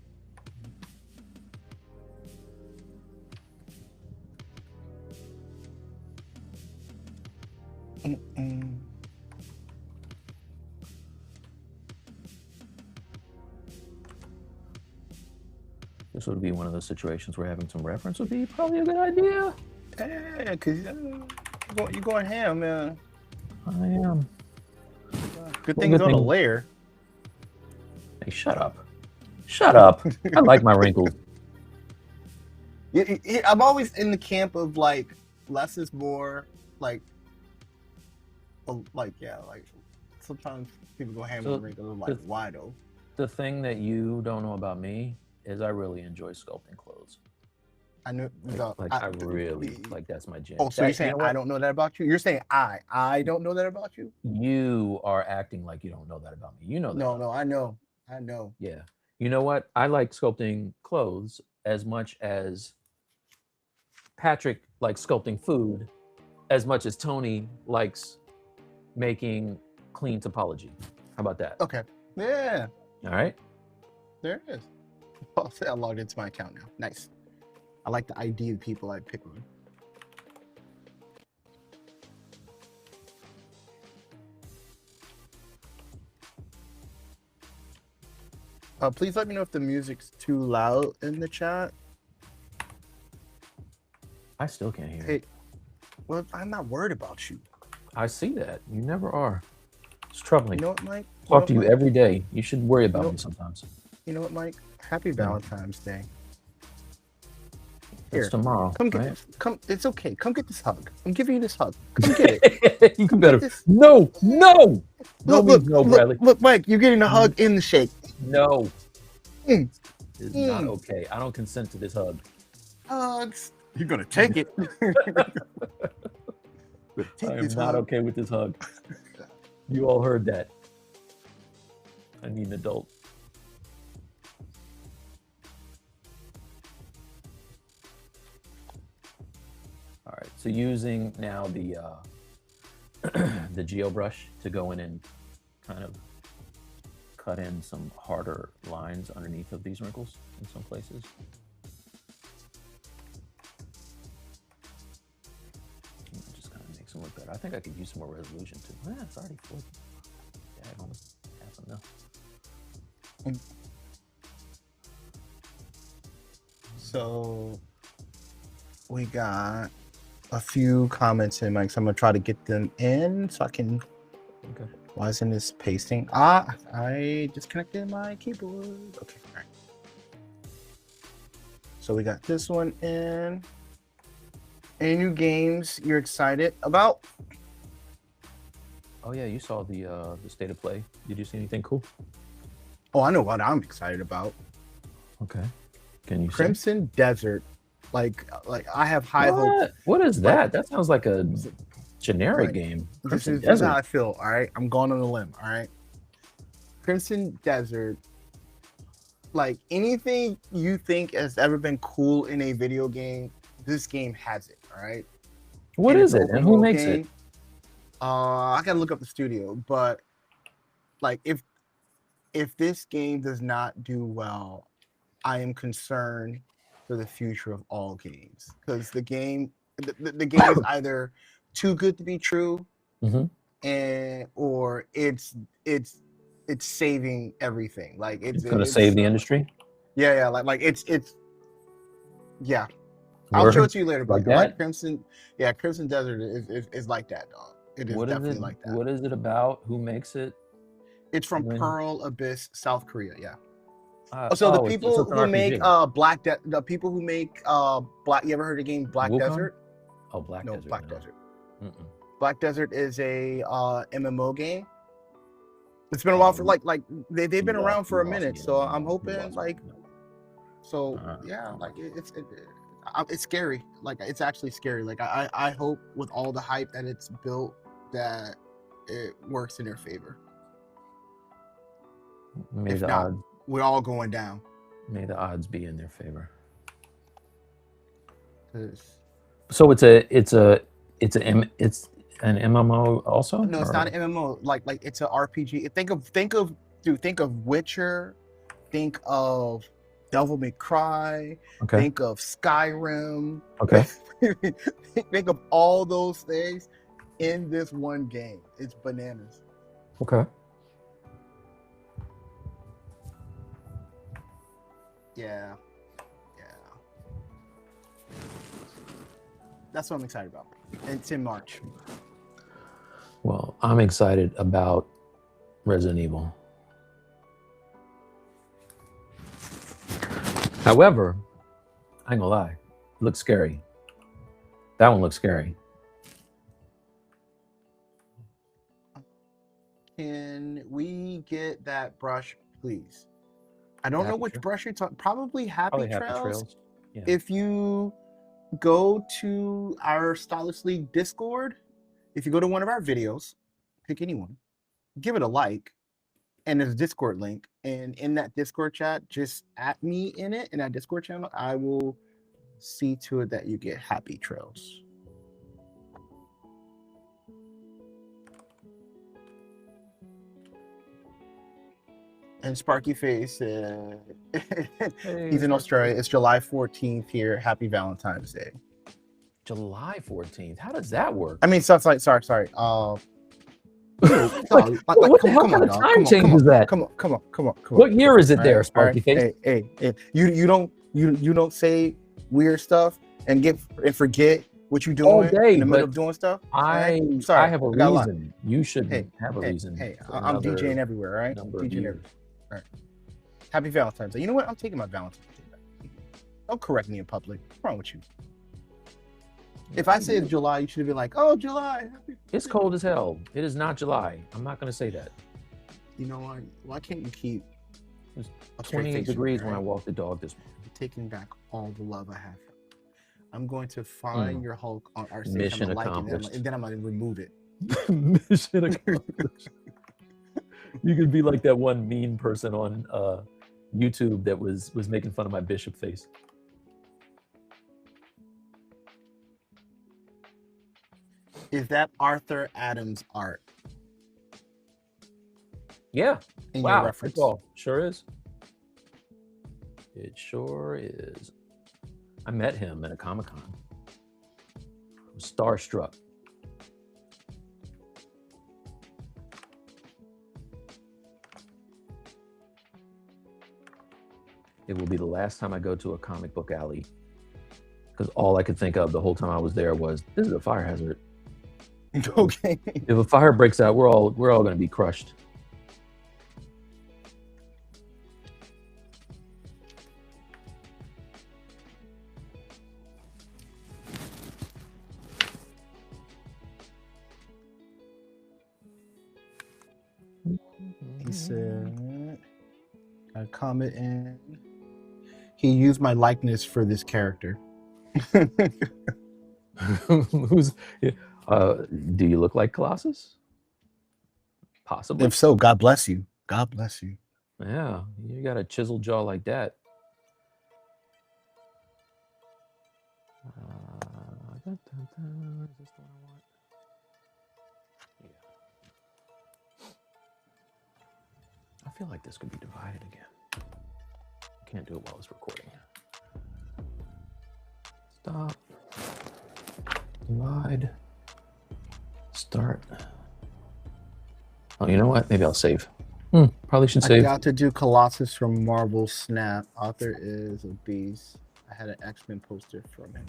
S1: This would be one of those situations where having some reference would be probably a good idea.
S2: Yeah, because you're going ham, man.
S1: I am.
S2: Good
S1: Well,
S2: thing
S1: good
S2: it's on a
S1: thing-
S2: layer.
S1: Hey, shut up. Shut up. I like my wrinkles.
S2: I'm always in the camp of like less is more. Like sometimes people go ham
S1: So
S2: on wrinkles. I'm like,
S1: the-
S2: why though?
S1: The thing that you don't know about me is I really enjoy sculpting clothes.
S2: I knew.
S1: I really like that's my jam.
S2: Oh, so you're
S1: You
S2: saying
S1: know what?
S2: I don't know that about you? You're saying I don't know that about you?
S1: You are acting like you don't know that about me. You know that.
S2: No, I know.
S1: Yeah. You know what? I like sculpting clothes as much as Patrick likes sculpting food, as much as Tony likes making clean topology. How about that?
S2: Okay. Yeah,
S1: All right.
S2: there it is. I'll say I logged into my account now. Nice. I like the ID of people I pick on. Please let me know if the music's too loud in the chat.
S1: I still can't hear
S2: Hey,
S1: you.
S2: well, I'm not worried about you.
S1: I see that. You never are. It's troubling.
S2: You know what, Mike?
S1: Talk to you every day. You should worry
S2: You
S1: about
S2: know,
S1: me sometimes.
S2: you know what, Mike? Happy
S1: No,
S2: Valentine's Day.
S1: that's
S2: Here,
S1: tomorrow,
S2: come get,
S1: right?
S2: come. It's okay. Come get this hug. I'm giving you this hug. Come get it.
S1: You can
S2: Come get
S1: better.
S2: this.
S1: No, no. No
S2: Look,
S1: means
S2: look,
S1: no,
S2: look,
S1: Bradley.
S2: look, Mike. You're getting a hug in the shake.
S1: No.
S2: Mm,
S1: It's not
S2: mm.
S1: okay. I don't consent to this hug.
S2: Hugs. You're gonna take it.
S1: I am not okay with this hug. You all heard that. I need an adult. All right, so using now the the geo brush to go in and kind of cut in some harder lines underneath of these wrinkles in some places. And it just kind of makes them look better. I think I could use some more resolution too. Ah, it's already full. Yeah, I almost half enough.
S2: So we got a few comments in, Mike. So I'm gonna try to get them in so I can.
S1: Okay.
S2: Why isn't this pasting? I disconnected my keyboard. Okay, all right. So we got this one in. Any new games you're excited about?
S1: Oh yeah, you saw the state of play. Did you see anything cool?
S2: Oh, I know what I'm excited about.
S1: Okay. Can you say?
S2: Crimson Desert. Like I have high hopes.
S1: What is that? That sounds like a generic
S2: Right.
S1: game.
S2: This
S1: Crimson
S2: is how
S1: Desert.
S2: I feel. All right, I'm going on a limb. All right, Crimson Desert. Like anything you think has ever been cool in a video game, this game has it. All right.
S1: What
S2: And
S1: is
S2: it's
S1: it?
S2: an
S1: And
S2: open
S1: who
S2: world
S1: makes
S2: game.
S1: it?
S2: I gotta look up the studio, but like if this game does not do well, I am concerned for the future of all games because the game is either too good to be true,
S1: Mhm.
S2: and or it's saving everything. Like
S1: It's going to save the industry.
S2: yeah, like it's yeah. I'll show it to you later,
S1: Like
S2: but like
S1: that?
S2: Crimson Desert is like that, dog. It is
S1: What is
S2: definitely
S1: it?
S2: like that.
S1: What is it about? Who makes it?
S2: It's from
S1: When-
S2: Pearl Abyss, South Korea. Yeah.
S1: So
S2: So the
S1: it's
S2: people
S1: an
S2: who make
S1: RPG.
S2: the people who make Black. You ever heard of the game Black
S1: Wukong?
S2: Desert?
S1: Oh, Black
S2: No,
S1: Desert.
S2: Black
S1: no.
S2: Desert.
S1: Mm-mm.
S2: Black Desert is a MMO game. It's been a while for like they've been
S1: You
S2: around
S1: lost-
S2: for a
S1: you lost
S2: minute,
S1: me.
S2: so I'm
S1: You
S2: hoping
S1: lost me.
S2: like so
S1: Uh-huh.
S2: yeah, like it's scary. Like it's actually scary. Like I hope with all the hype that it's built that it works in their favor.
S1: May
S2: If
S1: the
S2: not,
S1: odds.
S2: we're all going down.
S1: May the odds be in their favor.
S2: 'Cause-
S1: So it's an MMO also.
S2: No, it's
S1: or-
S2: not an MMO. Like it's an RPG. Think of Witcher. Think of Devil May Cry.
S1: Okay.
S2: Think of Skyrim.
S1: Okay.
S2: Think of all those things in this one game. It's bananas.
S1: Okay.
S2: Yeah. That's what I'm excited about. And it's in March.
S1: Well, I'm excited about Resident Evil. However, I ain't gonna lie, it looks scary. That one looks scary.
S2: Can we get that brush, please? I don't know
S1: Happy
S2: which
S1: Trail?
S2: brush you're talking. Probably Happy
S1: Happy
S2: Trails.
S1: Trails. Yeah.
S2: If you go to our Stylus League Discord, if you go to one of our videos, pick anyone, give it a like, and there's a Discord link. And in that Discord chat, just at me in it, in that Discord channel, I will see to it that you get Happy Trails. And Sparky Face, he's in Australia. It's July 14th here. Happy Valentine's Day.
S1: July 14th. How does that work?
S2: I mean, sorry.
S1: What
S2: Come
S1: the hell
S2: on,
S1: kind of
S2: dog.
S1: time change is that?
S2: Come on.
S1: What year is it
S2: All
S1: there,
S2: right,
S1: Sparky Face?
S2: Hey, you don't say weird stuff. and forget what you're
S1: all
S2: doing
S1: day,
S2: in the middle
S1: but
S2: of doing stuff?
S1: I
S2: Sorry,
S1: have a
S2: I got a lot.
S1: reason. You shouldn't
S2: Hey,
S1: have a
S2: hey,
S1: reason.
S2: hey,
S1: For
S2: I'm
S1: another
S2: DJing everywhere, right?
S1: number of
S2: DJing
S1: years.
S2: everywhere. All right. Happy Valentine's Day. You know what? I'm taking my Valentine's Day back. Don't correct me in public. What's wrong with you? If I said July, you should have been like, "Oh, July."
S1: It's cold as hell. It is not July. I'm not going to say that.
S2: You know what? Why can't you keep
S1: It was
S2: a straight
S1: 28
S2: face with
S1: degrees
S2: me,
S1: when I
S2: right?
S1: walked the dog this morning.
S2: You're taking back all the love I have. I'm going to find your Hulk on our stage.
S1: Mission
S2: I'm gonna like it,
S1: accomplished.
S2: and then I'm gonna remove it.
S1: Mission accomplished. You could be like that one mean person on YouTube that was making fun of my bishop face.
S2: Is that Arthur Adams art?
S1: Yeah.
S2: In
S1: Wow.
S2: your reference?
S1: Good call. Sure is. It sure is. I met him at a Comic-Con. I was starstruck. It will be the last time I go to a comic book alley, because all I could think of the whole time I was there was, this is a fire hazard.
S2: Okay.
S1: If a fire breaks out, we're all going to be crushed.
S2: He said, got a comment in. He used my likeness for this character.
S1: Who's? Do you look like Colossus? Possibly.
S2: If so, God bless you. God bless you.
S1: Yeah, you got a chiseled jaw like that. Is this the one I want? Yeah. I feel like this could be divided again. I can't do it while it's recording. Stop. Divide. Start. Oh, you know what? Maybe I'll save. Probably should save.
S2: I got to do Colossus from Marvel Snap. Author is a beast. I had an X-Men poster from him.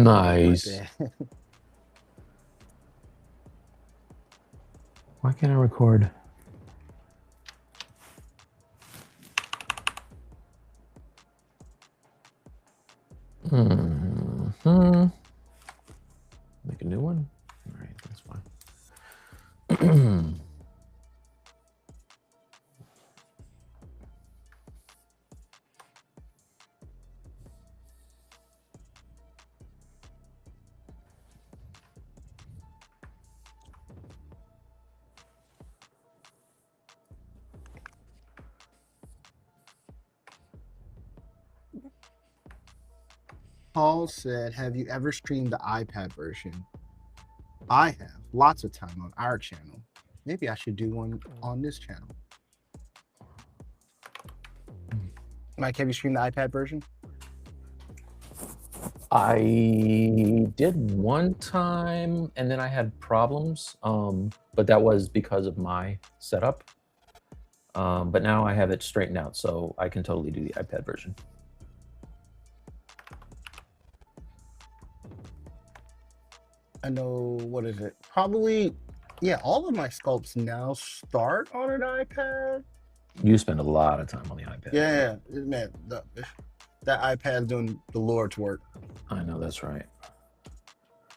S1: Nice. Why can't I record? Make a new one? All right, that's fine.
S2: Paul said, have you ever streamed the iPad version? I have, lots of time on our channel. Maybe I should do one on this channel. Mike, have you streamed the iPad version?
S1: I did one time, and then I had problems, but that was because of my setup. But now I have it straightened out, so I can totally do the iPad version.
S2: I know, what is it? Probably, yeah, all of my sculpts now start on an iPad.
S1: You spend a lot of time on the iPad.
S2: Yeah, man, that iPad's doing the Lord's work.
S1: I know, that's right.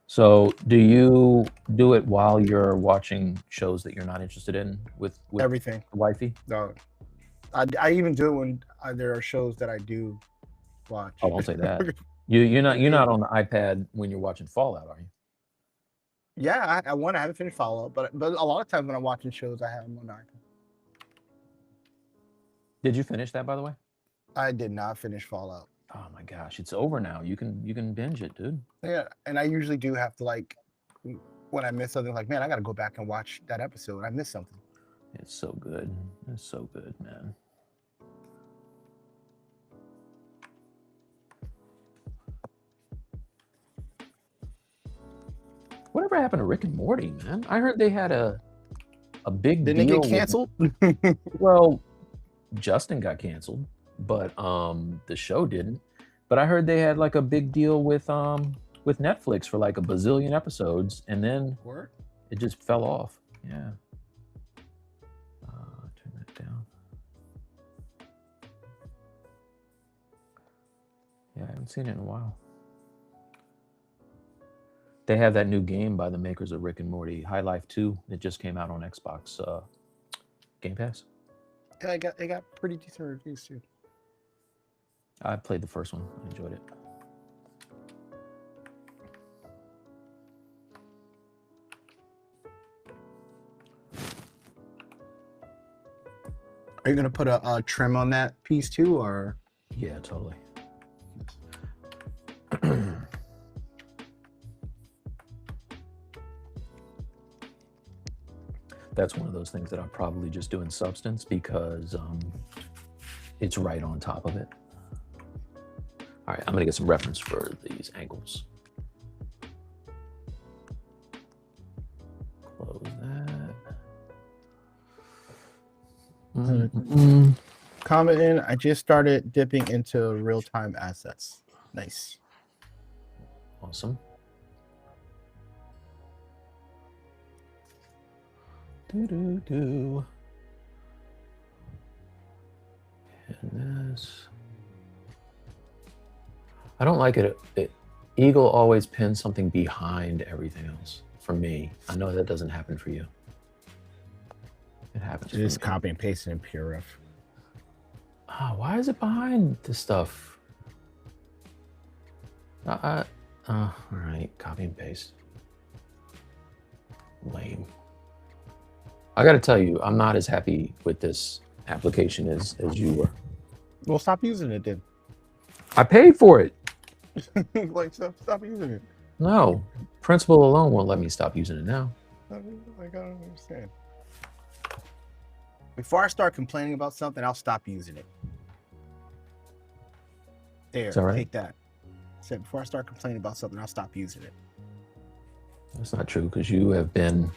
S1: So do you do it while you're watching shows that you're not interested in with
S2: everything?
S1: Wifey?
S2: No, I even do it when there are shows that I do watch.
S1: Oh, don't say that. You're not on the iPad when you're watching Fallout, are you?
S2: Yeah, I haven't finished Fallout, but a lot of times when I'm watching shows, I have them on the iPad.
S1: Did you finish that, by the way?
S2: I did not finish Fallout.
S1: Oh my gosh, it's over now. You can binge it, dude.
S2: Yeah, and I usually do have to, like, when I miss something, like, man, I got to go back and watch that episode. I missed something.
S1: It's so good. It's so good, man. Whatever happened to Rick and Morty, man? I heard they had a big deal.
S2: Didn't it get canceled?
S1: Well, Justin got canceled, but the show didn't. But I heard they had like a big deal with Netflix for like a bazillion episodes, and then
S2: Word?
S1: it just fell off. Yeah. Turn that down. Yeah, I haven't seen it in a while. They have that new game by the makers of Rick and Morty, High Life 2. It just came out on Xbox Game Pass.
S2: Yeah, it got pretty decent reviews too.
S1: I played the first one. I enjoyed it.
S2: Are you gonna put a trim on that piece too, or?
S1: Yeah, totally. That's one of those things that I'll probably just do in Substance because it's right on top of it. All right, I'm gonna get some reference for these angles. Close that.
S2: Comment in. I just started dipping into real-time assets. Nice.
S1: Awesome. And this. I don't like it. Eagle always pins something behind everything else. For me, I know that doesn't happen for you. It happens.
S2: Just copy and paste it in PureRef.
S1: Oh, why is it behind this stuff? All right, copy and paste. Lame. I got to tell you, I'm not as happy with this application as you were.
S2: Well, stop using it then.
S1: I paid for it.
S2: Like, stop using it.
S1: No, principle alone won't let me stop using it now.
S2: Like, I don't understand. Before I start complaining about something, I'll stop using it. There,
S1: Right.
S2: take that. Said before I start complaining about something, I'll stop using it.
S1: That's not true because you have been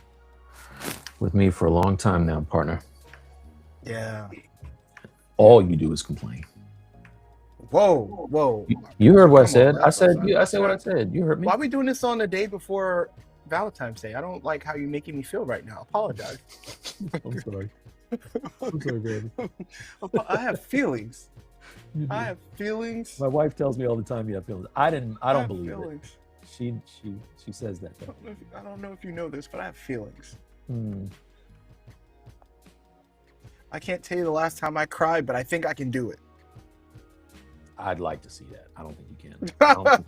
S1: with me for a long time now, partner.
S2: Yeah.
S1: All you do is complain.
S2: Whoa.
S1: You heard what I said.
S2: on,
S1: I said
S2: man.
S1: I said what I said. You heard me.
S2: Why are we doing this on the day before Valentine's Day? I don't like how you're making me feel right now. Apologize.
S1: I'm sorry. I'm sorry, baby.
S2: I have feelings. I have feelings.
S1: My wife tells me all the time you have feelings. I don't believe
S2: feelings.
S1: it. She says that though.
S2: I don't know if you know this, but I have feelings. I can't tell you the last time I cried, but I think I can do it.
S1: I'd like to see that. I don't think you can. I don't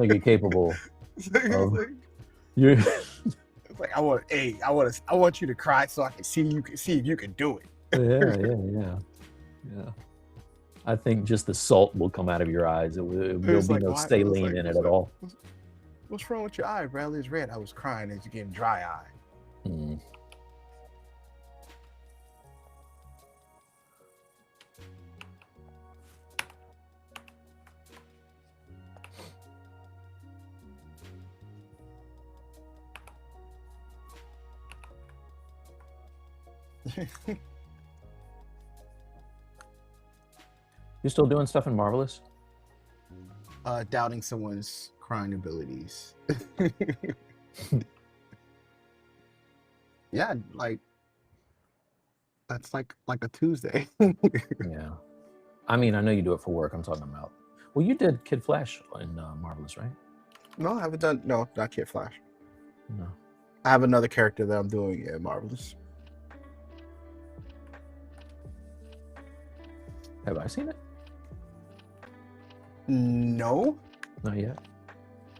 S1: think you're capable. You're
S2: It's like I want you to cry so I can see if you can do it.
S1: Yeah. I think just the salt will come out of your eyes. There'll be
S2: like,
S1: no saline in it at all.
S2: What's wrong with your eye? Bradley is red. I was crying as you're getting dry eye.
S1: You still doing stuff in Marvelous?
S2: Doubting someone's crying abilities. Yeah, like that's like a Tuesday.
S1: Yeah. I mean, I know you do it for work. I'm talking about. Well, you did Kid Flash in Marvelous, right?
S2: No, I haven't done. No, not Kid Flash.
S1: No.
S2: I have another character that I'm doing in Marvelous.
S1: Have I seen it?
S2: No.
S1: Not yet.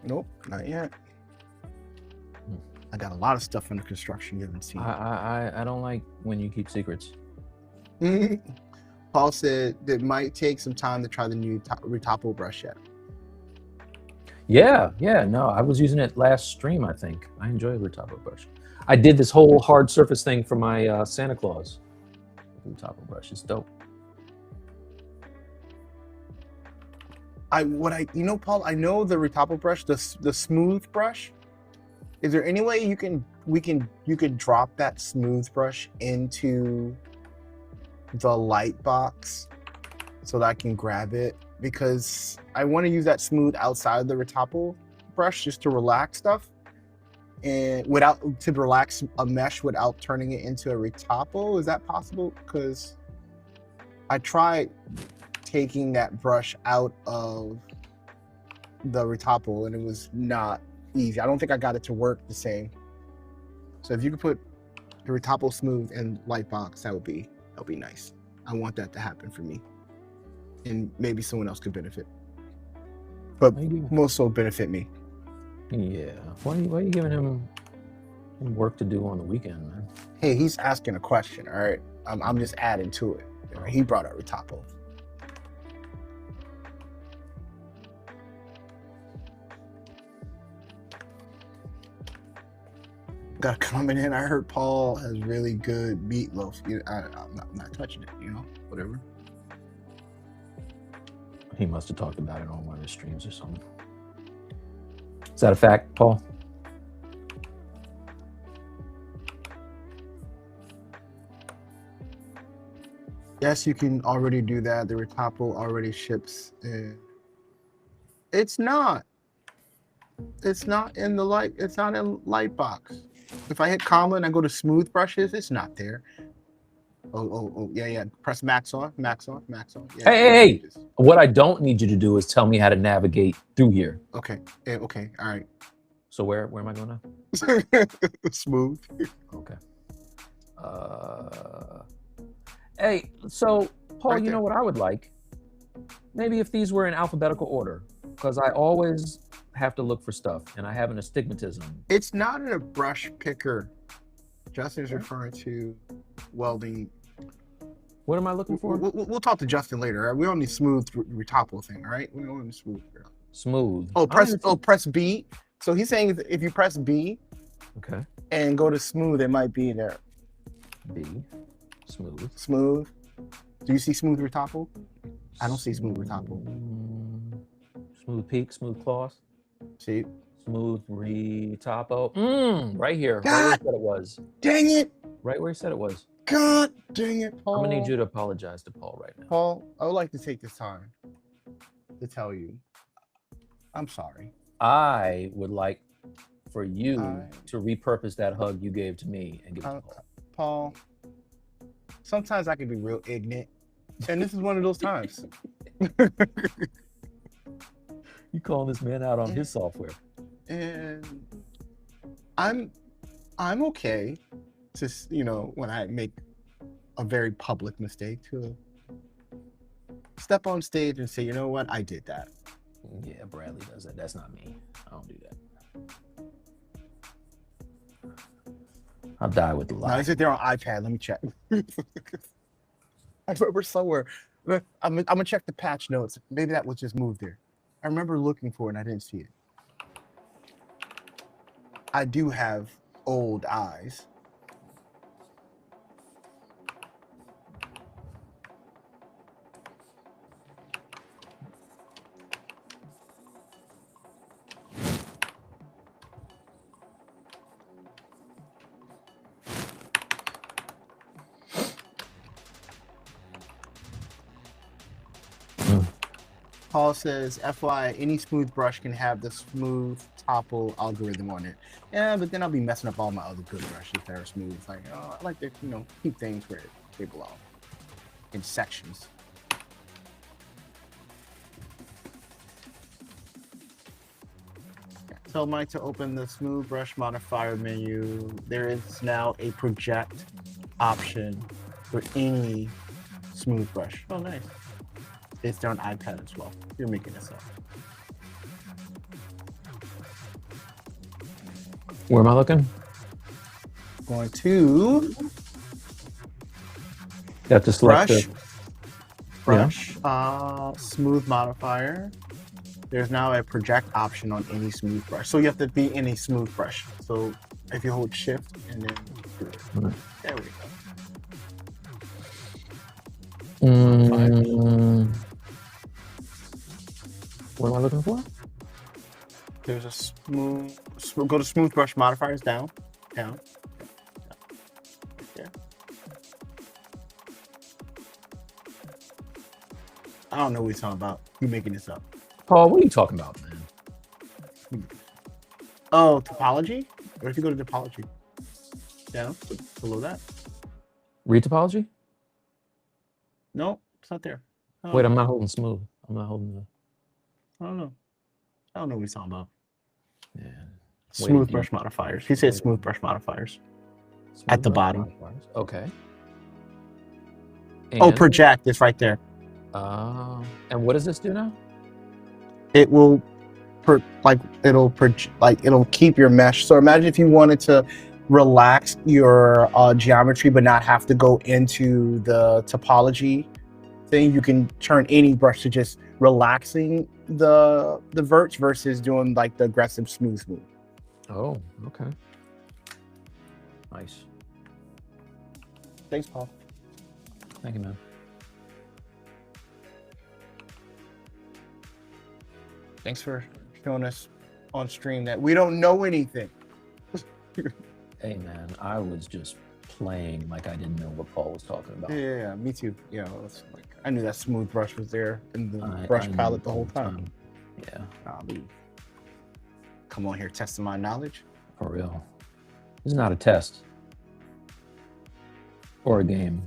S2: Nope, not yet. I got a lot of stuff under construction you haven't seen.
S1: I don't like when you keep secrets.
S2: Paul said it might take some time to try the new Retopo brush yet.
S1: Yeah. No, I was using it last stream, I think. I enjoy Retopo brush. I did this whole hard surface thing for my Santa Claus. Retopo brush is dope.
S2: Paul, I know the Retopo brush, the smooth brush. Is there any way you could drop that smooth brush into the light box so that I can grab it because I want to use that smooth outside of the retopo brush just to relax stuff, and to relax a mesh without turning it into a retopo. Is that possible? Because I tried taking that brush out of the retopo and it was not easy. I don't think I got it to work the same. So if you could put the retopo smooth in Lightbox, that would be nice. I want that to happen for me, and maybe someone else could benefit, but most so benefit me.
S1: Yeah. Why are you giving him work to do on the weekend, man?
S2: Hey, he's asking a question. All right, I'm just adding to it. He brought out retopo. Got a comment in. I heard Paul has really good meatloaf. I'm not touching it. Whatever.
S1: He must have talked about it on one of his streams or something. Is that a fact, Paul?
S2: Yes, you can already do that. The retopo already ships. It's not. It's not in the light. It's not in Lightbox. If I hit comma and I go to smooth brushes, it's not there. Oh, yeah. Press Maxon. Yeah,
S1: Hey. What I don't need you to do is tell me how to navigate through here.
S2: Okay. Okay. All right.
S1: So where am I going now?
S2: Smooth.
S1: Okay. Hey, so Paul, you know what I would like? Maybe if these were in alphabetical order, because I always have to look for stuff and I have an astigmatism.
S2: It's not in a brush picker. Justin's referring to welding.
S1: What am I looking for?
S2: We'll talk to Justin later. Right? We don't need smooth retopo thing, all right? We don't need smooth.
S1: Smooth.
S2: Press B. So he's saying if you press B,
S1: okay, and
S2: go to smooth, it might be there.
S1: B. Smooth.
S2: Smooth. Do you see smooth retopo? I don't see smooth retopo.
S1: Smooth peak, smooth cloth.
S2: See?
S1: Smooth retopo. Right here.
S2: God,
S1: right where he said it was.
S2: Dang it.
S1: Right where he said it was.
S2: God dang it, Paul.
S1: I'm gonna need you to apologize to Paul right now.
S2: Paul, I would like to take this time to tell you, I'm sorry.
S1: I would like for you to repurpose that hug you gave to me and give it to Paul.
S2: Paul, sometimes I can be real ignorant, and this is one of those times.
S1: You calling this man out on his software?
S2: And I'm okay to, when I make a very public mistake, to step on stage and say, you know what, I did that.
S1: Yeah, Bradley does that. That's not me. I don't do that. I'll die with the lie.
S2: Now, is it there on iPad? Let me check. I remember somewhere. I'm gonna check the patch notes. Maybe that was just moved there. I remember looking for it and I didn't see it. I do have old eyes. Paul says, FYI, any smooth brush can have the smooth topo algorithm on it. Yeah, but then I'll be messing up all my other good brushes that are smooth. Like, I like to, keep things where they belong, in sections. Tell Mike to open the smooth brush modifier menu. There is now a project option for any smooth brush. Oh, nice. It's there on iPad as well. You're making this up.
S1: Where am I looking?
S2: Going to
S1: have to select
S2: brush, smooth modifier. There's now a project option on any smooth brush. So you have to be in a smooth brush. So if you hold shift and then do it. There we go.
S1: What am I looking for?
S2: There's a smooth, go to smooth brush modifiers, down. Yeah. I don't know what he's talking about. You making this up?
S1: Paul, what are you talking about, man?
S2: Oh, topology. Or if you go to topology, down below that.
S1: Read topology?
S2: No, it's not there.
S1: Wait, I'm not holding smooth. I'm not holding the.
S2: I don't know. I don't know what he's talking about.
S1: Man.
S2: Smooth brush modifiers. He said smooth brush modifiers. At the bottom.
S1: Okay.
S2: Oh, project is right there.
S1: And what does this do now?
S2: It will, it'll keep your mesh. So imagine if you wanted to relax your geometry, but not have to go into the topology thing. You can turn any brush to just relaxing the verts versus doing like the aggressive smooth.
S1: Oh, okay. Nice.
S2: Thanks, Paul.
S1: Thank you, man.
S2: Thanks for showing us on stream that we don't know anything.
S1: Hey, man, I was just playing like I didn't know what Paul was talking about.
S2: Yeah, me too. Yeah, I knew that smooth brush was there in the brush palette the whole time.
S1: Yeah.
S2: Come on here, testing my knowledge.
S1: For real. This is not a test. Or a game.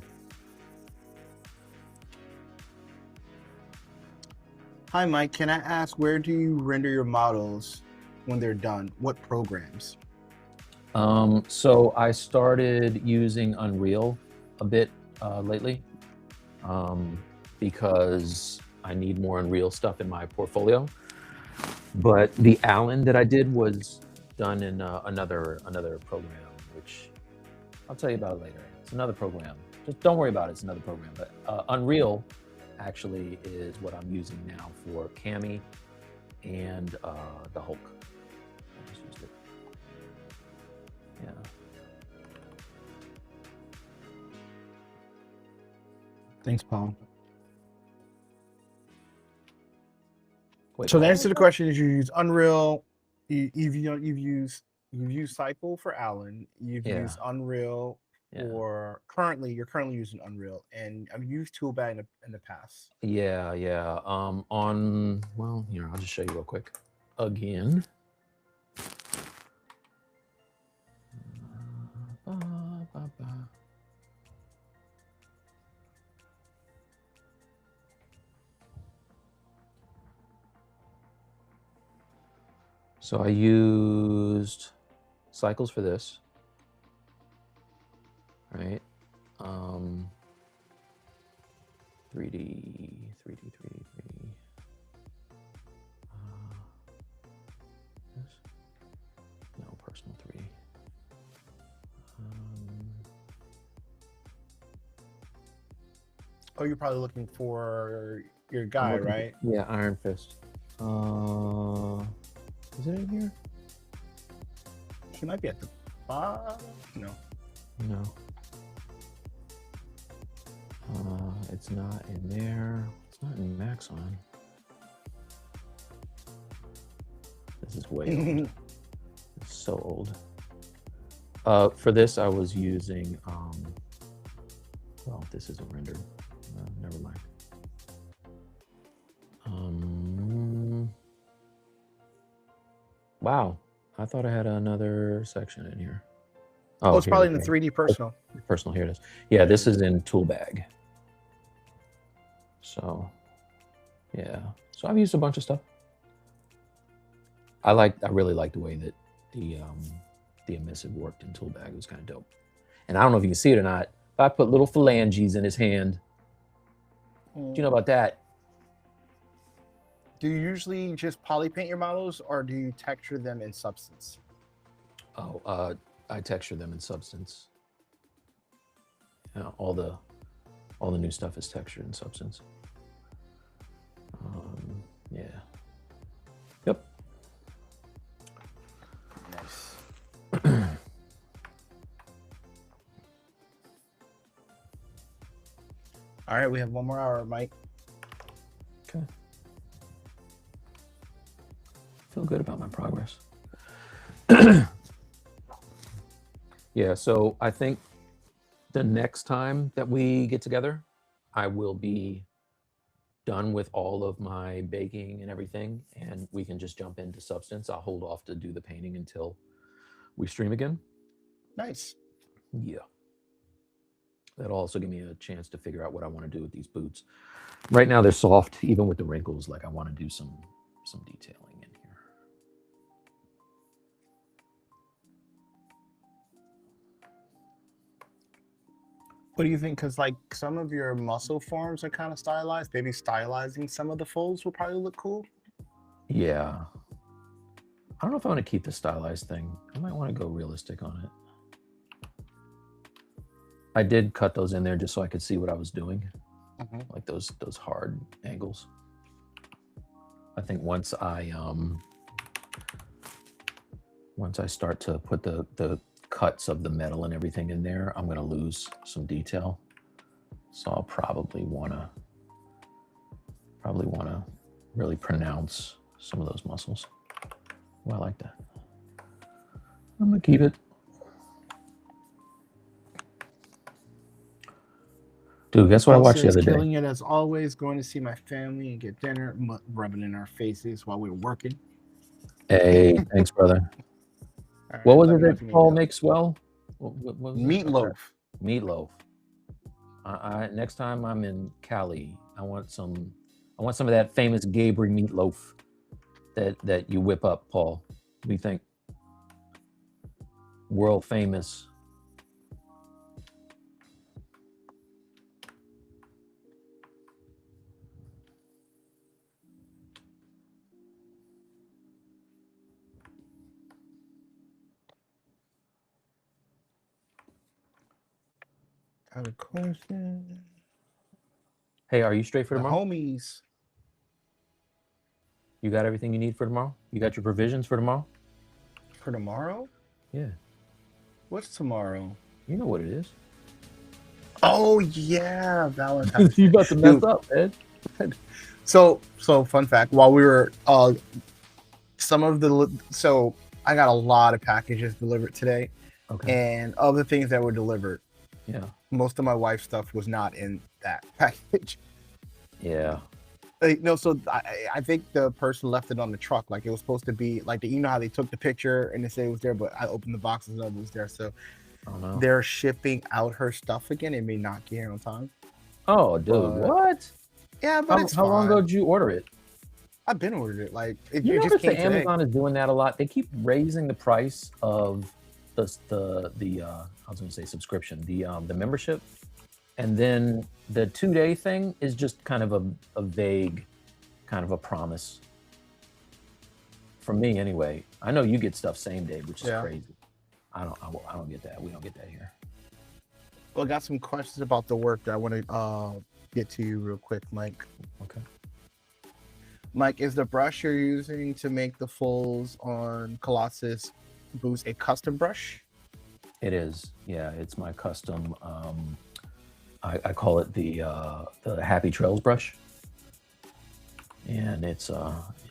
S2: Hi, Mike. Can I ask, where do you render your models when they're done? What programs?
S1: So I started using Unreal a bit lately because I need more Unreal stuff in my portfolio. But the Allen that I did was done in another program, which I'll tell you about it later. It's another program. Just don't worry about it. It's another program. But Unreal actually is what I'm using now for Cami and the Hulk. I just used it. Yeah.
S2: Thanks, Paul.
S1: Wait,
S2: so the answer to the question is you use Unreal. You've used Cycle for Allen. You've used Unreal. Or you're currently using Unreal, and I've used Toolbag in the past.
S1: Yeah. Well, here, I'll just show you real quick. Again. So I used Cycles for this. Right. 3D. No, personal 3.
S2: Oh, you're probably looking for your guy, right?
S1: Yeah, Iron Fist. Is it in here?
S2: She might be at the bottom. No.
S1: It's not in there. It's not in Maxon. This is way old. It's so old. For this, I was using. Well, this isn't rendered. Never mind. Wow, I thought I had another section in here.
S2: Oh, it's probably in the 3D personal.
S1: Personal, here it is. Yeah, this is in Toolbag. So, yeah. So I've used a bunch of stuff. I really like the way that the emissive worked in Toolbag. It was kind of dope. And I don't know if you can see it or not, but I put little phalanges in his hand. Do you know about that?
S2: Do you usually just poly paint your models, or do you texture them in Substance?
S1: Oh, I texture them in Substance. All the new stuff is textured in Substance. Yeah. Yep.
S2: Nice. All right, we have 1 more hour, Mike.
S1: Okay. Feel good about my progress. Yeah, so I think the next time that we get together, I will be done with all of my baking and everything, and we can just jump into substance. I'll hold off to do the painting until we stream again.
S2: Nice.
S1: Yeah. That'll also give me a chance to figure out what I want to do with these boots. Right now they're soft, even with the wrinkles. Like I want to do some detailing in here.
S2: What do you think? Because like some of your muscle forms are kind of stylized. Maybe stylizing some of the folds will probably look cool.
S1: Yeah. I don't know if I want to keep the stylized thing. I might want to go realistic on it. I did cut those in there just so I could see what I was doing, like those hard angles. I think once I start to put the cuts of the metal and everything in there, I'm gonna lose some detail. So I'll probably wanna really pronounce some of those muscles. Oh, I like that. I'm gonna keep it. Dude, guess what I watched the other day?
S2: Killing it as always, going to see my family and get dinner, rubbing in our faces while we're working.
S1: Hey, thanks, brother.
S2: Right,
S1: what was it that Paul makes well? What was
S2: meatloaf.
S1: Meatloaf. Next time I'm in Cali, I want some of that famous Gabriel meatloaf that you whip up, Paul. What do you think? World famous.
S2: Have a question.
S1: Hey, are you straight for
S2: The
S1: tomorrow?
S2: homies.
S1: You got everything you need for tomorrow? You got your provisions for tomorrow?
S2: For tomorrow?
S1: Yeah.
S2: What's tomorrow?
S1: You know what it is.
S2: Oh yeah, Valentine's.
S1: You about to mess up, man.
S2: So fun fact. While we were I got a lot of packages delivered today.
S1: Okay.
S2: And of the things that were delivered,
S1: yeah,
S2: most of my wife's stuff was not in that package.
S1: Yeah.
S2: No, so I think the person left it on the truck. Like it was supposed to be like you know how they took the picture and they said it was there, but I opened the boxes and it was there. So they're shipping out her stuff again. It may not get here on time.
S1: Oh, dude, what?
S2: Yeah, but
S1: how long ago did you order it?
S2: I've been ordered it. Like it
S1: just came today. Amazon is doing that a lot. They keep raising the price of the I was going to say subscription, the membership, and then the 2-day thing is just kind of a vague, kind of a promise. For me, anyway. I know you get stuff same day, which is crazy. I don't get that. We don't get that here.
S2: Well, I got some questions about the work that I want to get to you real quick, Mike.
S1: Okay.
S2: Mike, is the brush you're using to make the folds on Colossus boots a custom brush?
S1: It is. Yeah, it's my custom. I call it the Happy Trails brush, and it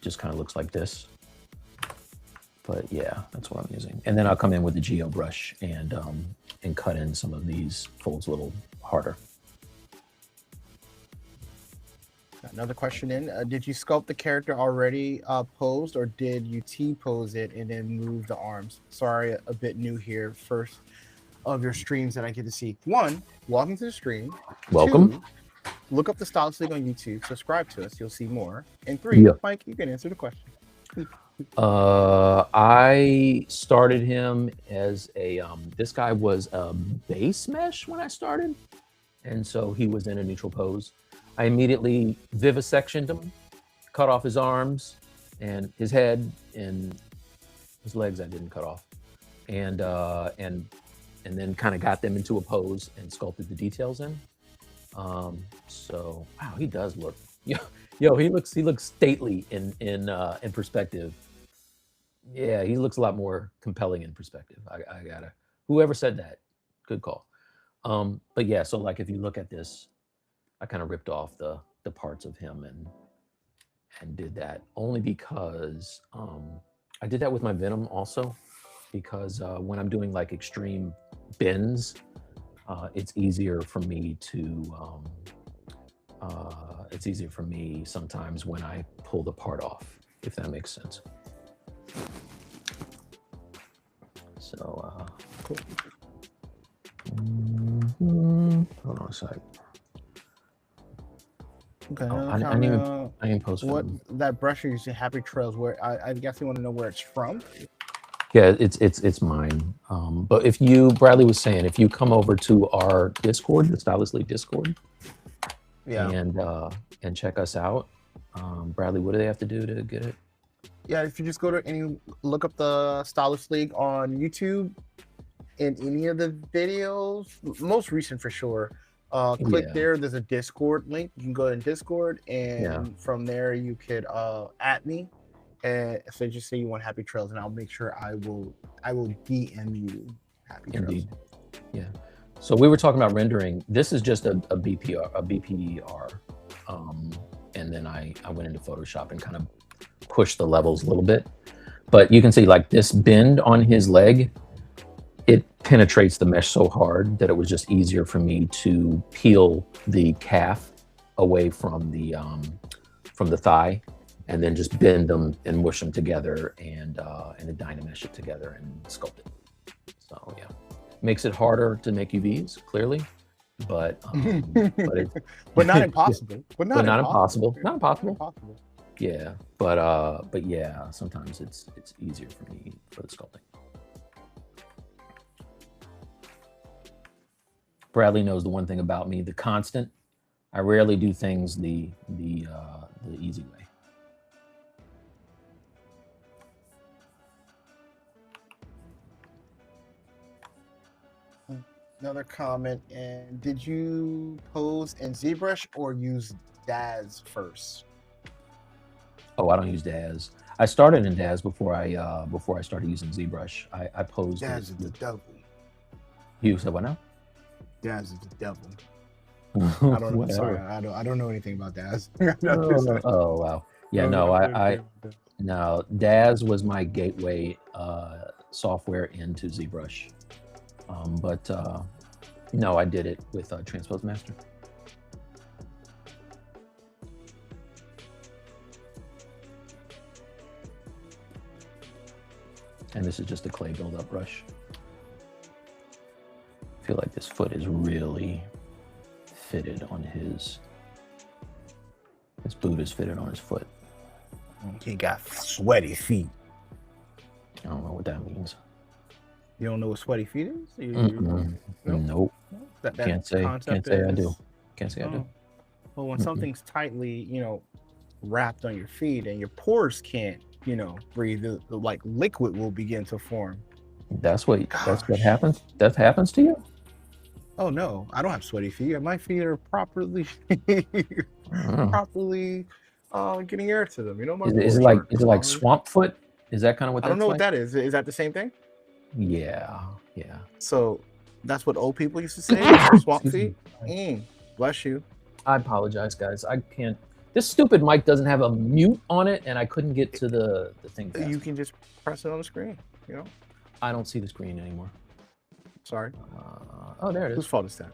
S1: just kind of looks like this. But yeah, that's what I'm using. And then I'll come in with the Geo brush and cut in some of these folds a little harder.
S2: Another question in, did you sculpt the character already posed, or did you T-pose it and then move the arms? Sorry, a bit new here. First of your streams that I get to see. 1, welcome to the stream.
S1: Welcome.
S2: 2, look up the Stylus League on YouTube. Subscribe to us. You'll see more. And 3, Mike, you can answer the question.
S1: I started him as a, this guy was a base mesh when I started. And so he was in a neutral pose. I immediately vivisectioned him, cut off his arms and his head, and his legs I didn't cut off. And then kind of got them into a pose and sculpted the details in. So wow, he does look, yo, he looks stately in perspective. Yeah, he looks a lot more compelling in perspective. I gotta, whoever said that, good call. But yeah, so like if you look at this, I kind of ripped off the parts of him and did that only because I did that with my Venom also, because when I'm doing like extreme bends, it's easier for me to it's easier for me sometimes when I pull the part off, if that makes sense. So,
S2: Cool.
S1: Hold on a sec.
S2: Okay.
S1: Oh, I didn't post
S2: what
S1: them.
S2: that brush you're using, Happy Trails. Where I guess you want to know where it's from.
S1: Yeah, it's mine. But if you, Bradley was saying, if you come over to our Discord, the Stylus League Discord,
S2: Yeah.
S1: and check us out, Bradley, what do they have to do to get it?
S2: Yeah, if you just go to any, look up the Stylus League on YouTube, in any of the videos, most recent for sure. Click there. There's a Discord link. You can go in Discord, and from there you could at me, and so just say you want Happy Trails, and I'll make sure I will DM you Happy Trails.
S1: Indeed. Yeah. So we were talking about rendering. This is just a BPR, and then I went into Photoshop and kind of pushed the levels a little bit. But you can see like this bend on his leg, it penetrates the mesh so hard that it was just easier for me to peel the calf away from the thigh, and then just bend them and mush them together and then dynamesh it together and sculpt it. So yeah, makes it harder to make UVs clearly, but
S2: but not impossible. But not
S1: impossible. Not impossible.
S2: Impossible.
S1: Yeah, but yeah, sometimes it's easier for me for the sculpting. Bradley knows the one thing about me, the constant. I rarely do things the easy way.
S2: Another comment, and did you pose in ZBrush or use DAZ first?
S1: Oh, I don't use DAZ. I started in DAZ before I started using ZBrush. I posed.
S2: DAZ is the devil.
S1: You said what now?
S2: DAZ is the devil. I don't know. Sorry, I don't know anything about DAZ.
S1: Oh wow. Yeah, no, DAZ was my gateway software into ZBrush. But no, I did it with Transpose Master. And this is just a clay build-up brush. I feel like this foot is really fitted on his boot is fitted on his foot.
S2: He got sweaty feet.
S1: I don't know what that means.
S2: You don't know what sweaty feet is?
S1: Nope. Can't say I do. Can't say I do.
S2: Well, when something's tightly, wrapped on your feet and your pores can't, breathe, like liquid will begin to form.
S1: That's what happens. That happens to you?
S2: Oh no, I don't have sweaty feet. My feet are properly getting air to them.
S1: Is it like swamp foot? Is that kind of what that's
S2: I don't know
S1: like?
S2: what that is. Is that the same thing?
S1: Yeah.
S2: So that's what old people used to say. Swamp feet. Bless you.
S1: I apologize, guys. I can't. This stupid mic doesn't have a mute on it, and I couldn't get to the thing.
S2: You can just press it on the screen.
S1: I don't see the screen anymore.
S2: Sorry.
S1: Oh, there it is.
S2: Whose fault is that?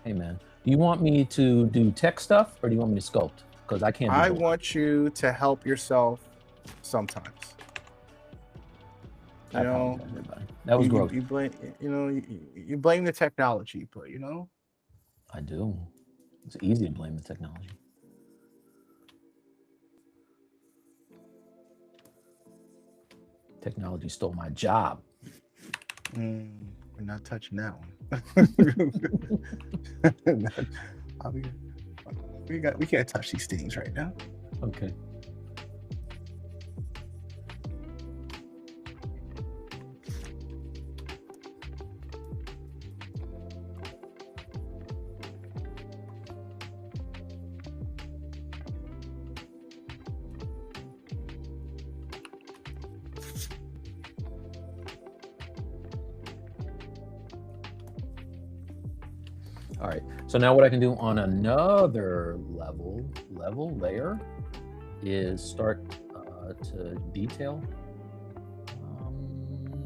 S1: Hey, man. Do you want me to do tech stuff, or do you want me to sculpt? Because I can't.
S2: I want you to help yourself sometimes.
S1: That was gross.
S2: You blame, you blame the technology, but
S1: I do. It's easy to blame the technology. Technology stole my job.
S2: We're not touching that one. We can't touch these things right now.
S1: Okay. All right, so now what I can do on another layer is start to detail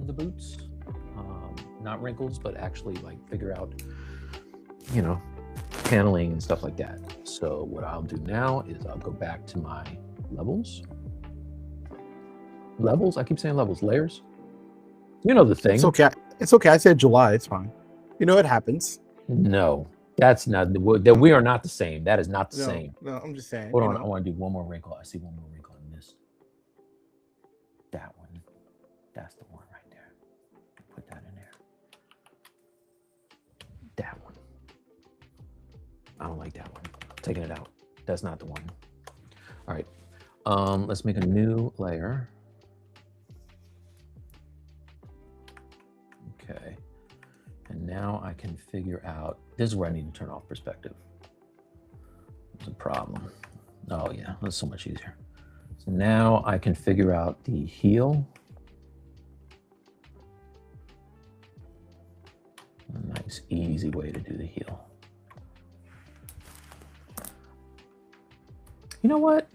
S1: the boots, not wrinkles, but actually like figure out, paneling and stuff like that. So what I'll do now is I'll go back to my levels. I keep saying levels, layers. You know the thing.
S2: It's okay. It's okay. I said July. It's fine. You know, it happens.
S1: No, that's not, that we are not the same. That is not the same.
S2: No, I'm just saying.
S1: Hold on, I want to do one more wrinkle. I see one more wrinkle I missed. That one. That's the one right there. Put that in there. That one. I don't like that one. Taking it out. That's not the one. All right. Let's make a new layer. Okay. And now I can figure out, this is where I need to turn off perspective. There's a problem. Oh yeah, that's so much easier. So now I can figure out the heel. A nice, easy way to do the heel. You know what?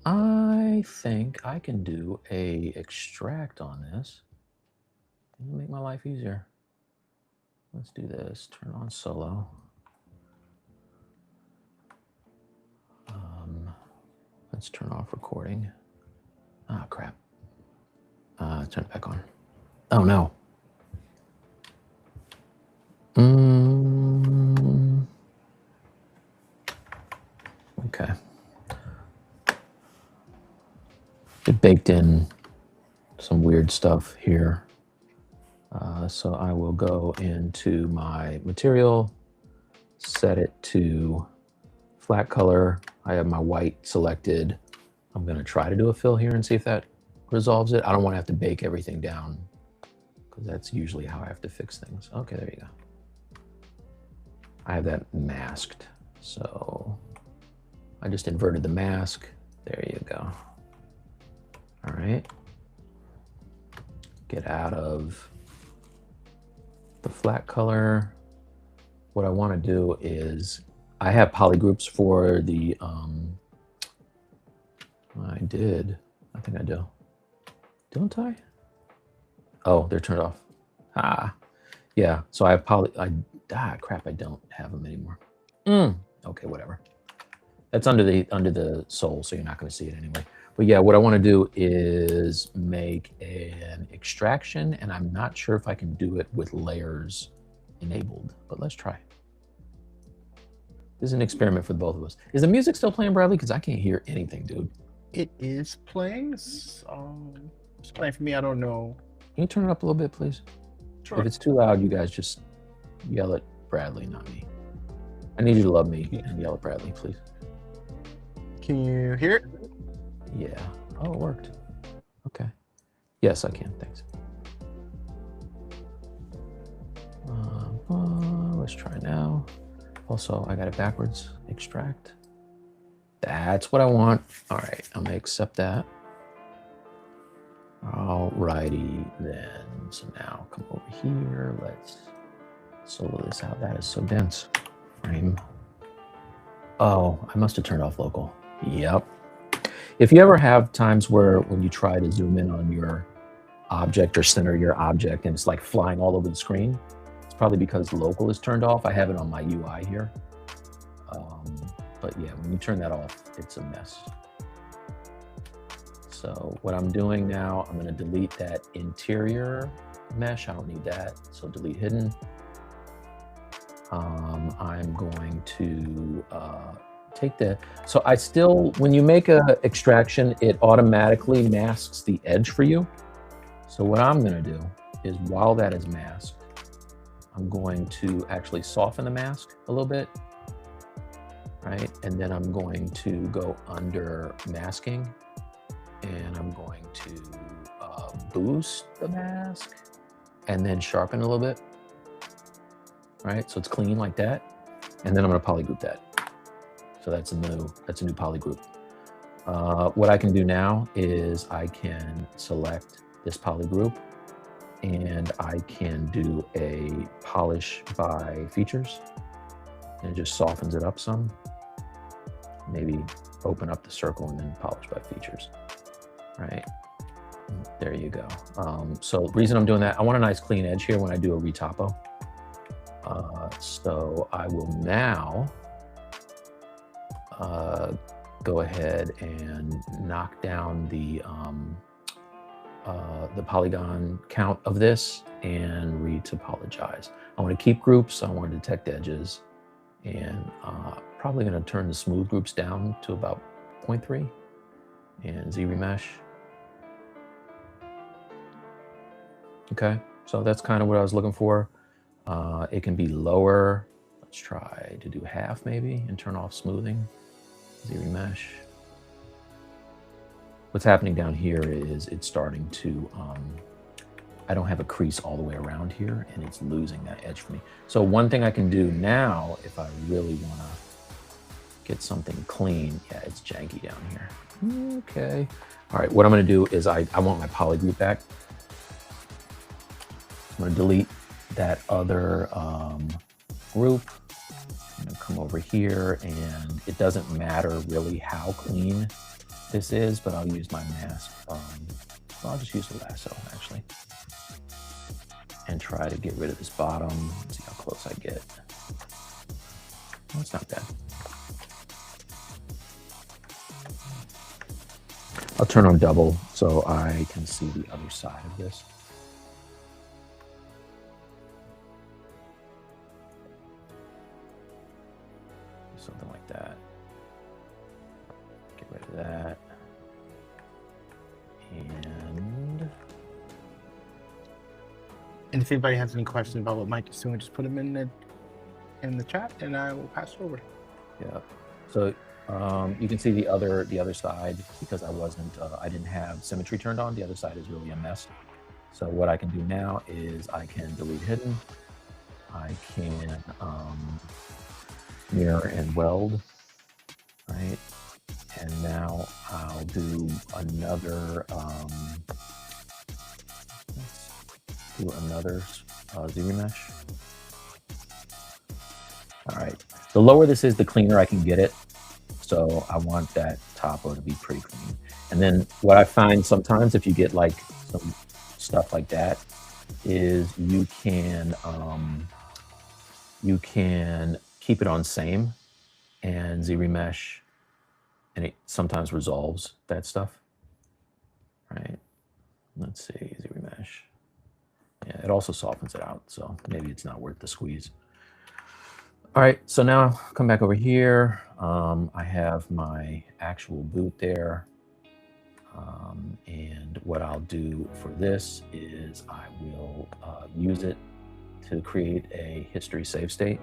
S1: I think I can do a extract on this. It'll make my life easier. Let's do this. Turn on solo. Let's turn off recording. Ah, crap. Turn it back on. Oh no. Okay. It baked in some weird stuff here. So I will go into my material, set it to flat color. I have my white selected. I'm going to try to do a fill here and see if that resolves it. I don't want to have to bake everything down because that's usually how I have to fix things. Okay, there you go. I have that masked. So I just inverted the mask. There you go. All right. Get out of the flat color. What I want to do is, I have polygroups for the, I think I do. Don't I? Oh, they're turned off. Yeah, so I have crap, I don't have them anymore. Okay, whatever. That's under the sole, so you're not gonna see it anyway. But yeah, what I wanna do is make an extraction, and I'm not sure if I can do it with layers enabled, but let's try. This is an experiment for both of us. Is the music still playing, Bradley? Because I can't hear anything, dude.
S2: It is playing. It's playing for me. I don't know.
S1: Can you turn it up a little bit, please?
S2: Sure.
S1: If it's too loud, you guys just yell at Bradley, not me. I need you to love me and yell at Bradley, please.
S2: Can you hear it?
S1: Yeah. Oh, it worked. Okay. Yes, I can. Thanks. Let's try now. Also, I got it backwards. Extract. That's what I want. All right, I'm gonna accept that. All righty then. So now come over here. Let's solo this out. That is so dense. Frame. Oh, I must have turned off local. Yep. If you ever have times where when you try to zoom in on your object or center your object and it's like flying all over the screen, it's probably because local is turned off. I have it on my UI here. But yeah, when you turn that off, it's a mess. So what I'm doing now, I'm going to delete that interior mesh. I don't need that. So delete hidden. I'm going to take the, so I still, when you make a extraction, it automatically masks the edge for you. So what I'm going to do is while that is masked, I'm going to actually soften the mask a little bit, right? And then I'm going to go under masking and I'm going to boost the mask and then sharpen a little bit, right? So it's clean like that. And then I'm going to polygroup that. So that's a new polygroup. What I can do now is I can select this polygroup and I can do a polish by features and it just softens it up some. Maybe open up the circle and then polish by features, right? There you go. So the reason I'm doing that, I want a nice clean edge here when I do a retopo. So I will now go ahead and knock down the polygon count of this and retopologize. I want to keep groups, I want to detect edges, and probably going to turn the smooth groups down to about 0.3 and Z-remesh. Okay, so that's kind of what I was looking for. It can be lower. Let's try to do half maybe and turn off smoothing, Z-remesh. What's happening down here is it's starting to, I don't have a crease all the way around here and it's losing that edge for me. So one thing I can do now, if I really want to get something clean, yeah, it's janky down here. Okay. All right, what I'm going to do is I want my poly group back. I'm going to delete that other group. I'm going to come over here, and it doesn't matter really how clean this is, but I'll use my mask. Well, I'll just use the lasso actually, and try to get rid of this bottom. Let's see how close I get. Oh, it's not bad. I'll turn on double so I can see the other side of this. Something like that. Get rid of that.
S2: And if anybody has any questions about what Mike is doing, just put them in the chat, and I will pass it over.
S1: Yeah. So you can see the other side, because I didn't have symmetry turned on. The other side is really a mess. So what I can do now is I can delete hidden. I can mirror and weld, right? And now I'll do another Z-remesh. All right. The lower this is, the cleaner I can get it. So I want that topo to be pretty clean. And then what I find sometimes, if you get like some stuff like that, is you can keep it on same and Z-remesh, and it sometimes resolves that stuff. Right? Let's see, Z-remesh. Yeah, it also softens it out, so maybe it's not worth the squeeze. All right, so now come back over here. I have my actual boot there. And what I'll do for this is I will use it to create a history save state.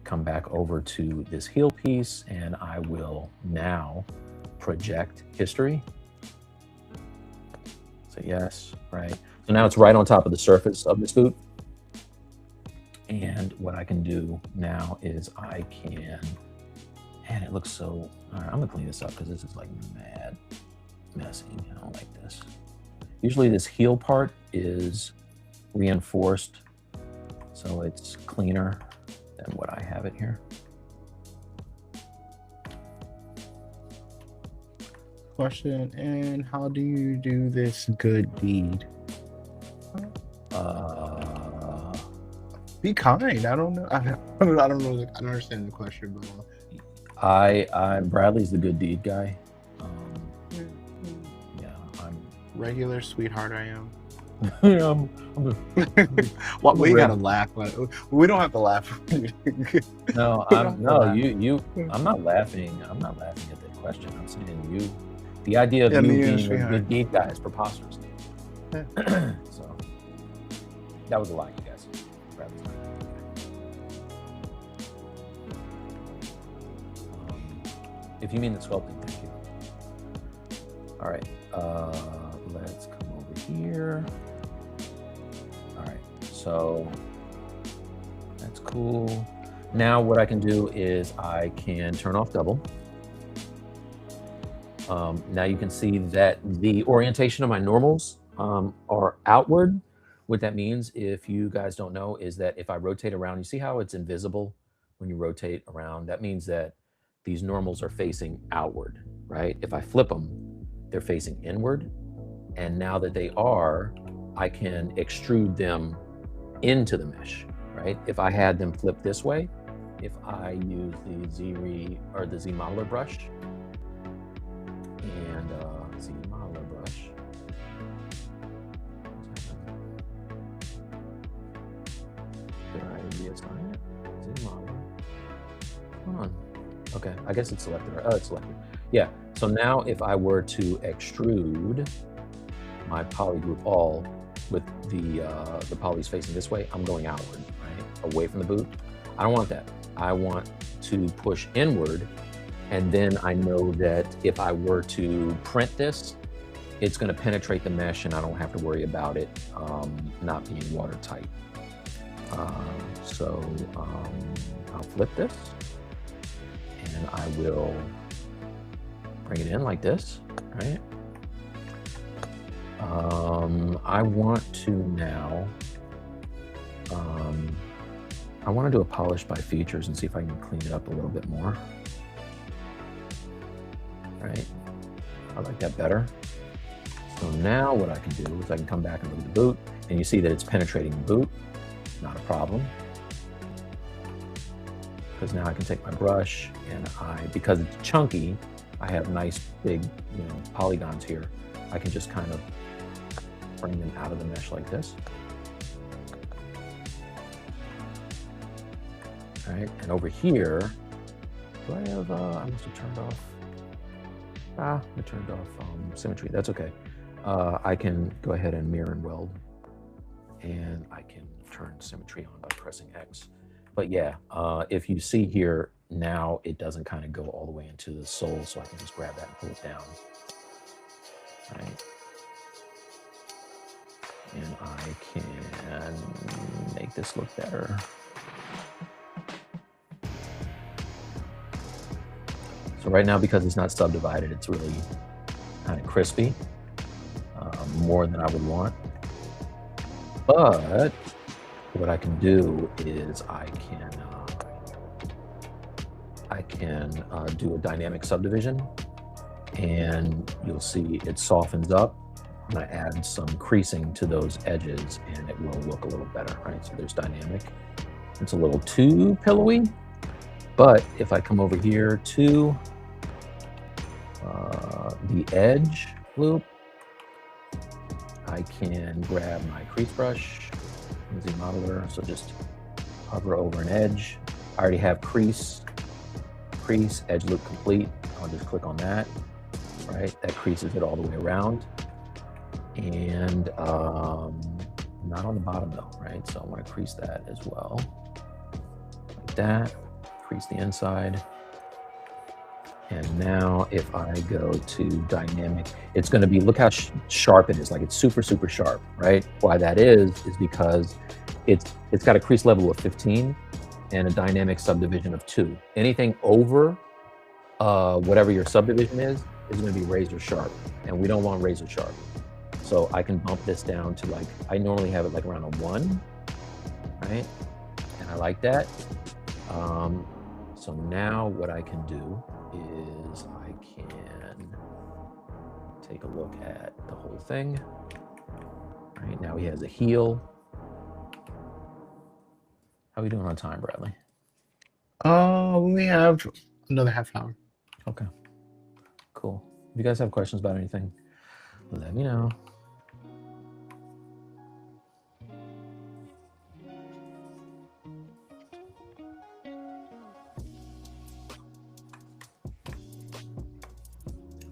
S1: Come back over to this heel piece, and I will now project history. So yes, right. So now it's right on top of the surface of this boot. And what I can do now is I can, man, it looks so, all right, I'm gonna clean this up because this is like mad messy. I don't like this. Usually this heel part is reinforced, so it's cleaner than what I have it here.
S2: Question, and how do you do this good deed? Be kind. I don't know. I don't know. I don't understand the question, but
S1: I'm Bradley's the good deed guy. Yeah, I'm
S2: regular sweetheart. I am.
S1: I'm
S2: Well, we gotta laugh. We don't have to laugh.
S1: No, I'm not laughing. I'm not laughing at that question. I'm saying you. The idea of you being a good deed guy is preposterous. Yeah. So that was a lie, you guys. If you mean the sculpting, thank you. All right, let's come over here. All right, so that's cool. Now what I can do is I can turn off double. Now you can see that the orientation of my normals are outward. What that means, if you guys don't know, is that if I rotate around, you see how it's invisible when you rotate around? That means that these normals are facing outward, right? If I flip them, they're facing inward. And now that they are, I can extrude them into the mesh, right? If I had them flip this way, if I use the Z modeler brush and Z modeler brush. Did I reassign it? Z modeler. Come on. Okay, I guess it's selected. Oh, it's selected. Yeah. So now if I were to extrude my poly group all with the polys facing this way, I'm going outward, right? Away from the boot. I don't want that. I want to push inward, and then I know that if I were to print this, it's going to penetrate the mesh and I don't have to worry about it not being watertight. So I'll flip this and I will bring it in like this, right? I want to now, I want to do a polish by features and see if I can clean it up a little bit more. Right? I like that better. So now what I can do is I can come back and look at the boot, and you see that it's penetrating the boot. Not a problem. Because now I can take my brush and because it's chunky, I have nice big, polygons here. I can just kind of bring them out of the mesh like this. All right, and over here, do I have, I must have turned off, I turned off symmetry, that's okay. I can go ahead and mirror and weld, and I can turn symmetry on by pressing X. But yeah, if you see here, now it doesn't kind of go all the way into the sole, so I can just grab that and pull it down. Right. And I can make this look better. So right now, because it's not subdivided, it's really kind of crispy, more than I would want. But what I can do is I can do a dynamic subdivision, and you'll see it softens up, and I add some creasing to those edges, and it will look a little better, right? So there's dynamic. It's a little too pillowy, but if I come over here to the edge loop, I can grab my crease brush, Z modeler, so just hover over an edge. I already have crease, edge loop complete. I'll just click on that, right? That creases it all the way around. And not on the bottom though, right? So I want to crease that as well, like that, crease the inside. And now if I go to dynamic, it's going to be, look how sharp it is. Like it's super, super sharp, right? Why that is because it's got a crease level of 15 and a dynamic subdivision of 2. Anything over whatever your subdivision is going to be razor sharp, and we don't want razor sharp. So I can bump this down to, like, I normally have it like around a 1, right? And I like that. So now what I can do is I can take a look at the whole thing. All right, now he has a heel. How are we doing on time, Bradley?
S2: We have another half hour.
S1: Okay, cool. If you guys have questions about anything, let me know.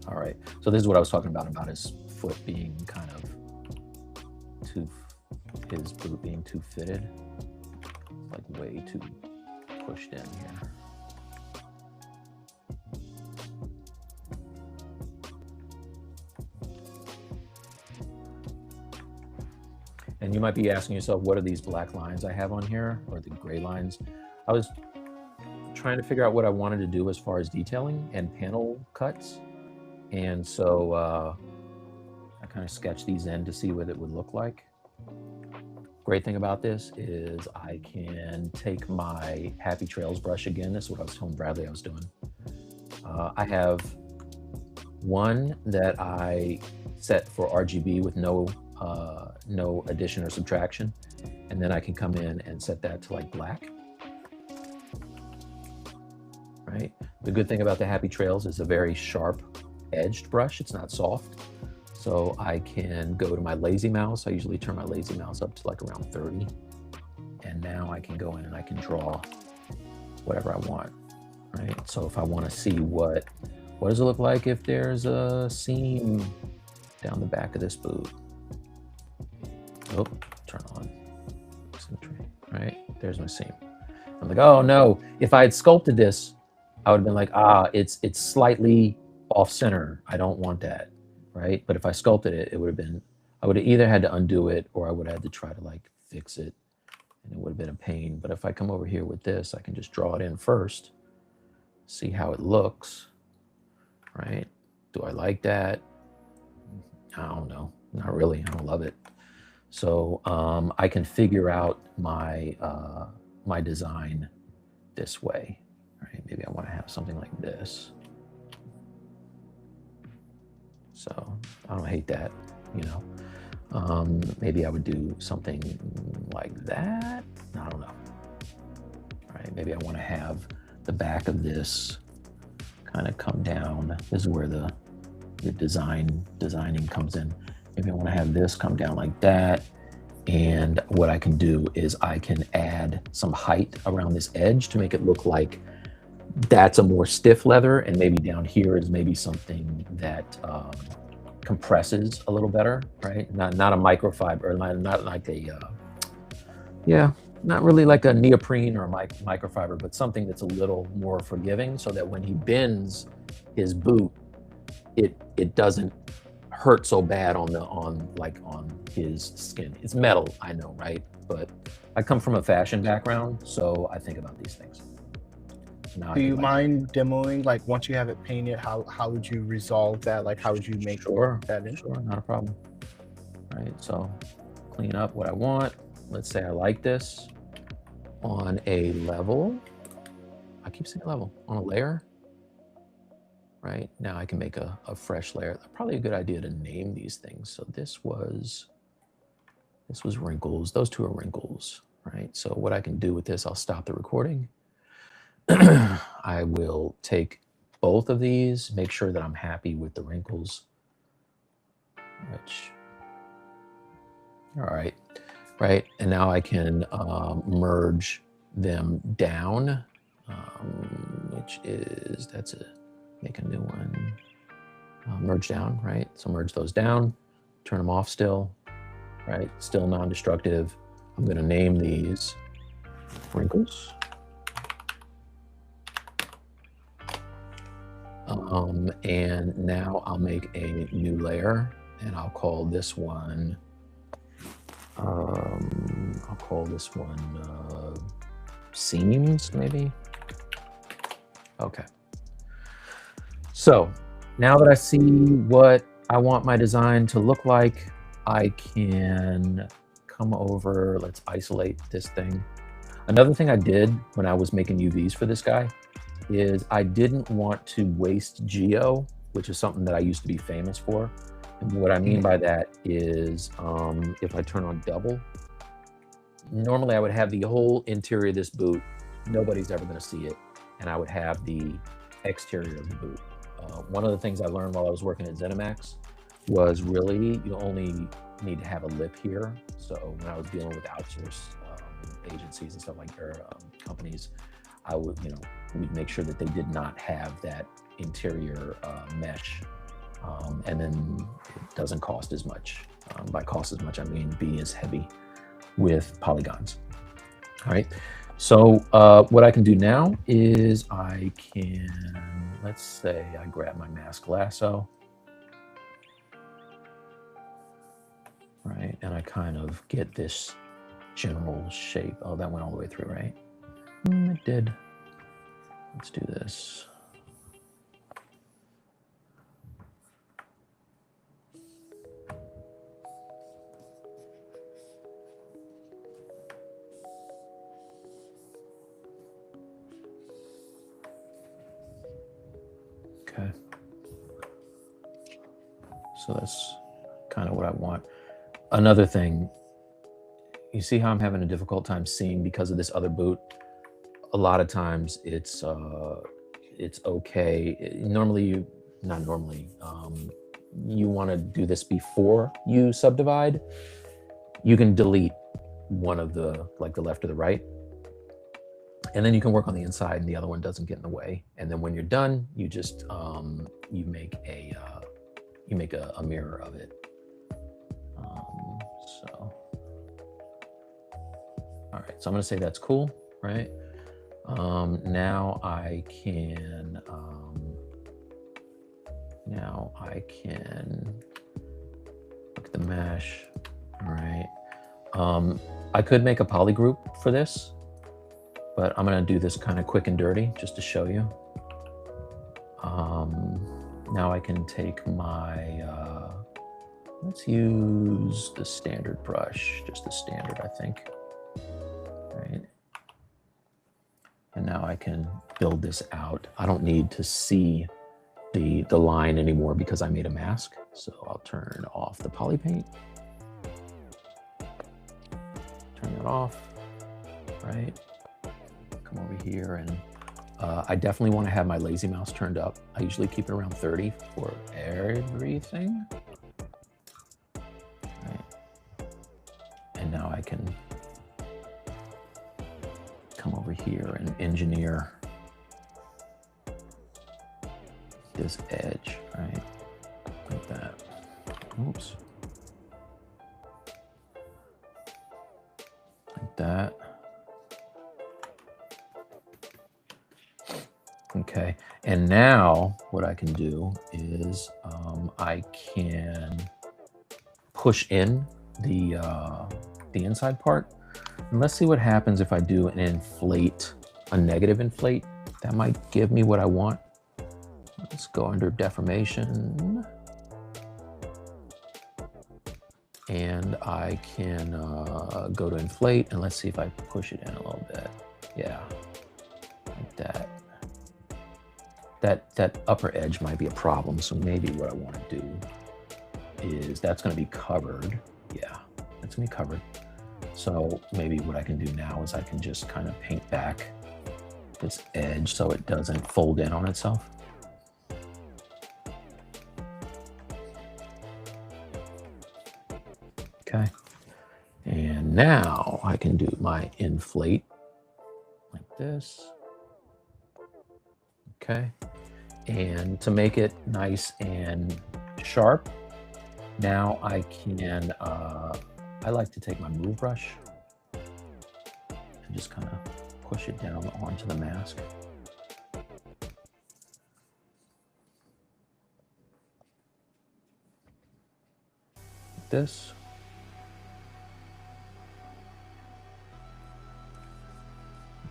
S1: All right, so this is what I was talking about his foot being kind of his boot being too fitted, like way too pushed in here. And you might be asking yourself, what are these black lines I have on here, or the gray lines? I was trying to figure out what I wanted to do as far as detailing and panel cuts. And so I kind of sketched these in to see what it would look like. Great thing about this is I can take my Happy Trails brush again. This is what I was telling Bradley I was doing. I have one that I set for RGB with no addition or subtraction. And then I can come in and set that to like black. right? The good thing about the Happy Trails is a very sharp edged brush. It's not soft. So I can go to my lazy mouse. I usually turn my lazy mouse up to like around 30. And now I can go in and I can draw whatever I want, right? So if I want to see what does it look like if there's a seam down the back of this boot? Oh, turn on symmetry, right? There's my seam. I'm like, oh no, if I had sculpted this, I would have been like, it's slightly off center. I don't want that, right? But if I sculpted it, it would have been, I would have either had to undo it or I would have had to try to like fix it, and it would have been a pain. But if I come over here with this, I can just draw it in first, see how it looks, right? Do I like that? I don't know, not really, I don't love it. So I can figure out my, my design this way, right? Maybe I want to have something like this. So I don't hate that, you know. Maybe I would do something like that. I don't know. All right, maybe I want to have the back of this kind of come down. This is where the designing comes in. Maybe I want to have this come down like that. And what I can do is I can add some height around this edge to make it look like that's a more stiff leather, and maybe down here is maybe something that compresses a little better, right? Not a microfiber, or not like a, not really like a neoprene or a microfiber, but something that's a little more forgiving, so that when he bends his boot, it doesn't hurt so bad on his skin. It's metal, I know, right? But I come from a fashion background, so I think about these things.
S2: Do you mind demoing, like once you have it painted, how would you resolve that? Like how would you make that in?
S1: Sure, not a problem. Right, so clean up what I want. Let's say I like this on a level. I keep saying level, on a layer. Right, now I can make a fresh layer. Probably a good idea to name these things. So this was wrinkles. Those two are wrinkles, right? So what I can do with this, I'll stop the recording. I will take both of these, make sure that I'm happy with the wrinkles, all right, and now I can merge them down, make a new one, merge down, right? So merge those down, turn them off still, right? Still non-destructive. I'm gonna name these wrinkles. And now I'll make a new layer, and I'll call this one, seams, maybe. Okay. So now that I see what I want my design to look like, I can come over, let's isolate this thing. Another thing I did when I was making UVs for this guy is I didn't want to waste geo, which is something that I used to be famous for. And what I mean by that is if I turn on double, normally I would have the whole interior of this boot. Nobody's ever going to see it. And I would have the exterior of the boot. One of the things I learned while I was working at ZeniMax was really you only need to have a lip here. So when I was dealing with outsourced agencies and stuff like companies, I would, we'd make sure that they did not have that interior mesh, and then it doesn't cost as much. By cost as much, I mean be as heavy with polygons. All right. So what I can do now is I can, let's say I grab my mask lasso, right, and I kind of get this general shape. Oh, that went all the way through, right? It did. Let's do this. Okay. So that's kind of what I want. Another thing, you see how I'm having a difficult time seeing because of this other boot? A lot of times it's, it's okay. Normally, not normally, you want to do this before you subdivide. You can delete one of the, like the left or the right, and then you can work on the inside and the other one doesn't get in the way. And then when you're done, you just you make a mirror of it. So all right, so I'm gonna say that's cool, right? Now I can look at the mesh. All right. I could make a poly group for this, but I'm gonna do this kind of quick and dirty just to show you. Now I can take my, let's use the standard brush, just the standard, I think, right? And now I can build this out. I don't need to see the line anymore because I made a mask. So I'll turn off the poly paint. Turn that off, right? Come over here and I definitely want to have my lazy mouse turned up. I usually keep it around 30 for everything. Right. And now I can come over here and engineer this edge, right? Like that. Oops. Like that. Okay, and now what I can do is I can push in the inside part. And let's see what happens if I do an inflate, a negative inflate. That might give me what I want. Let's go under deformation. And I can go to inflate, and let's see if I push it in a little bit. Yeah, like that. That upper edge might be a problem, so maybe what I want to do is that's going to be covered. Yeah, that's going to be covered. So maybe what I can do now is I can just kind of paint back this edge so it doesn't fold in on itself. Okay, and now I can do my inflate like this. Okay, and to make it nice and sharp, now I can, I like to take my move brush and just kind of push it down onto the mask. Like this.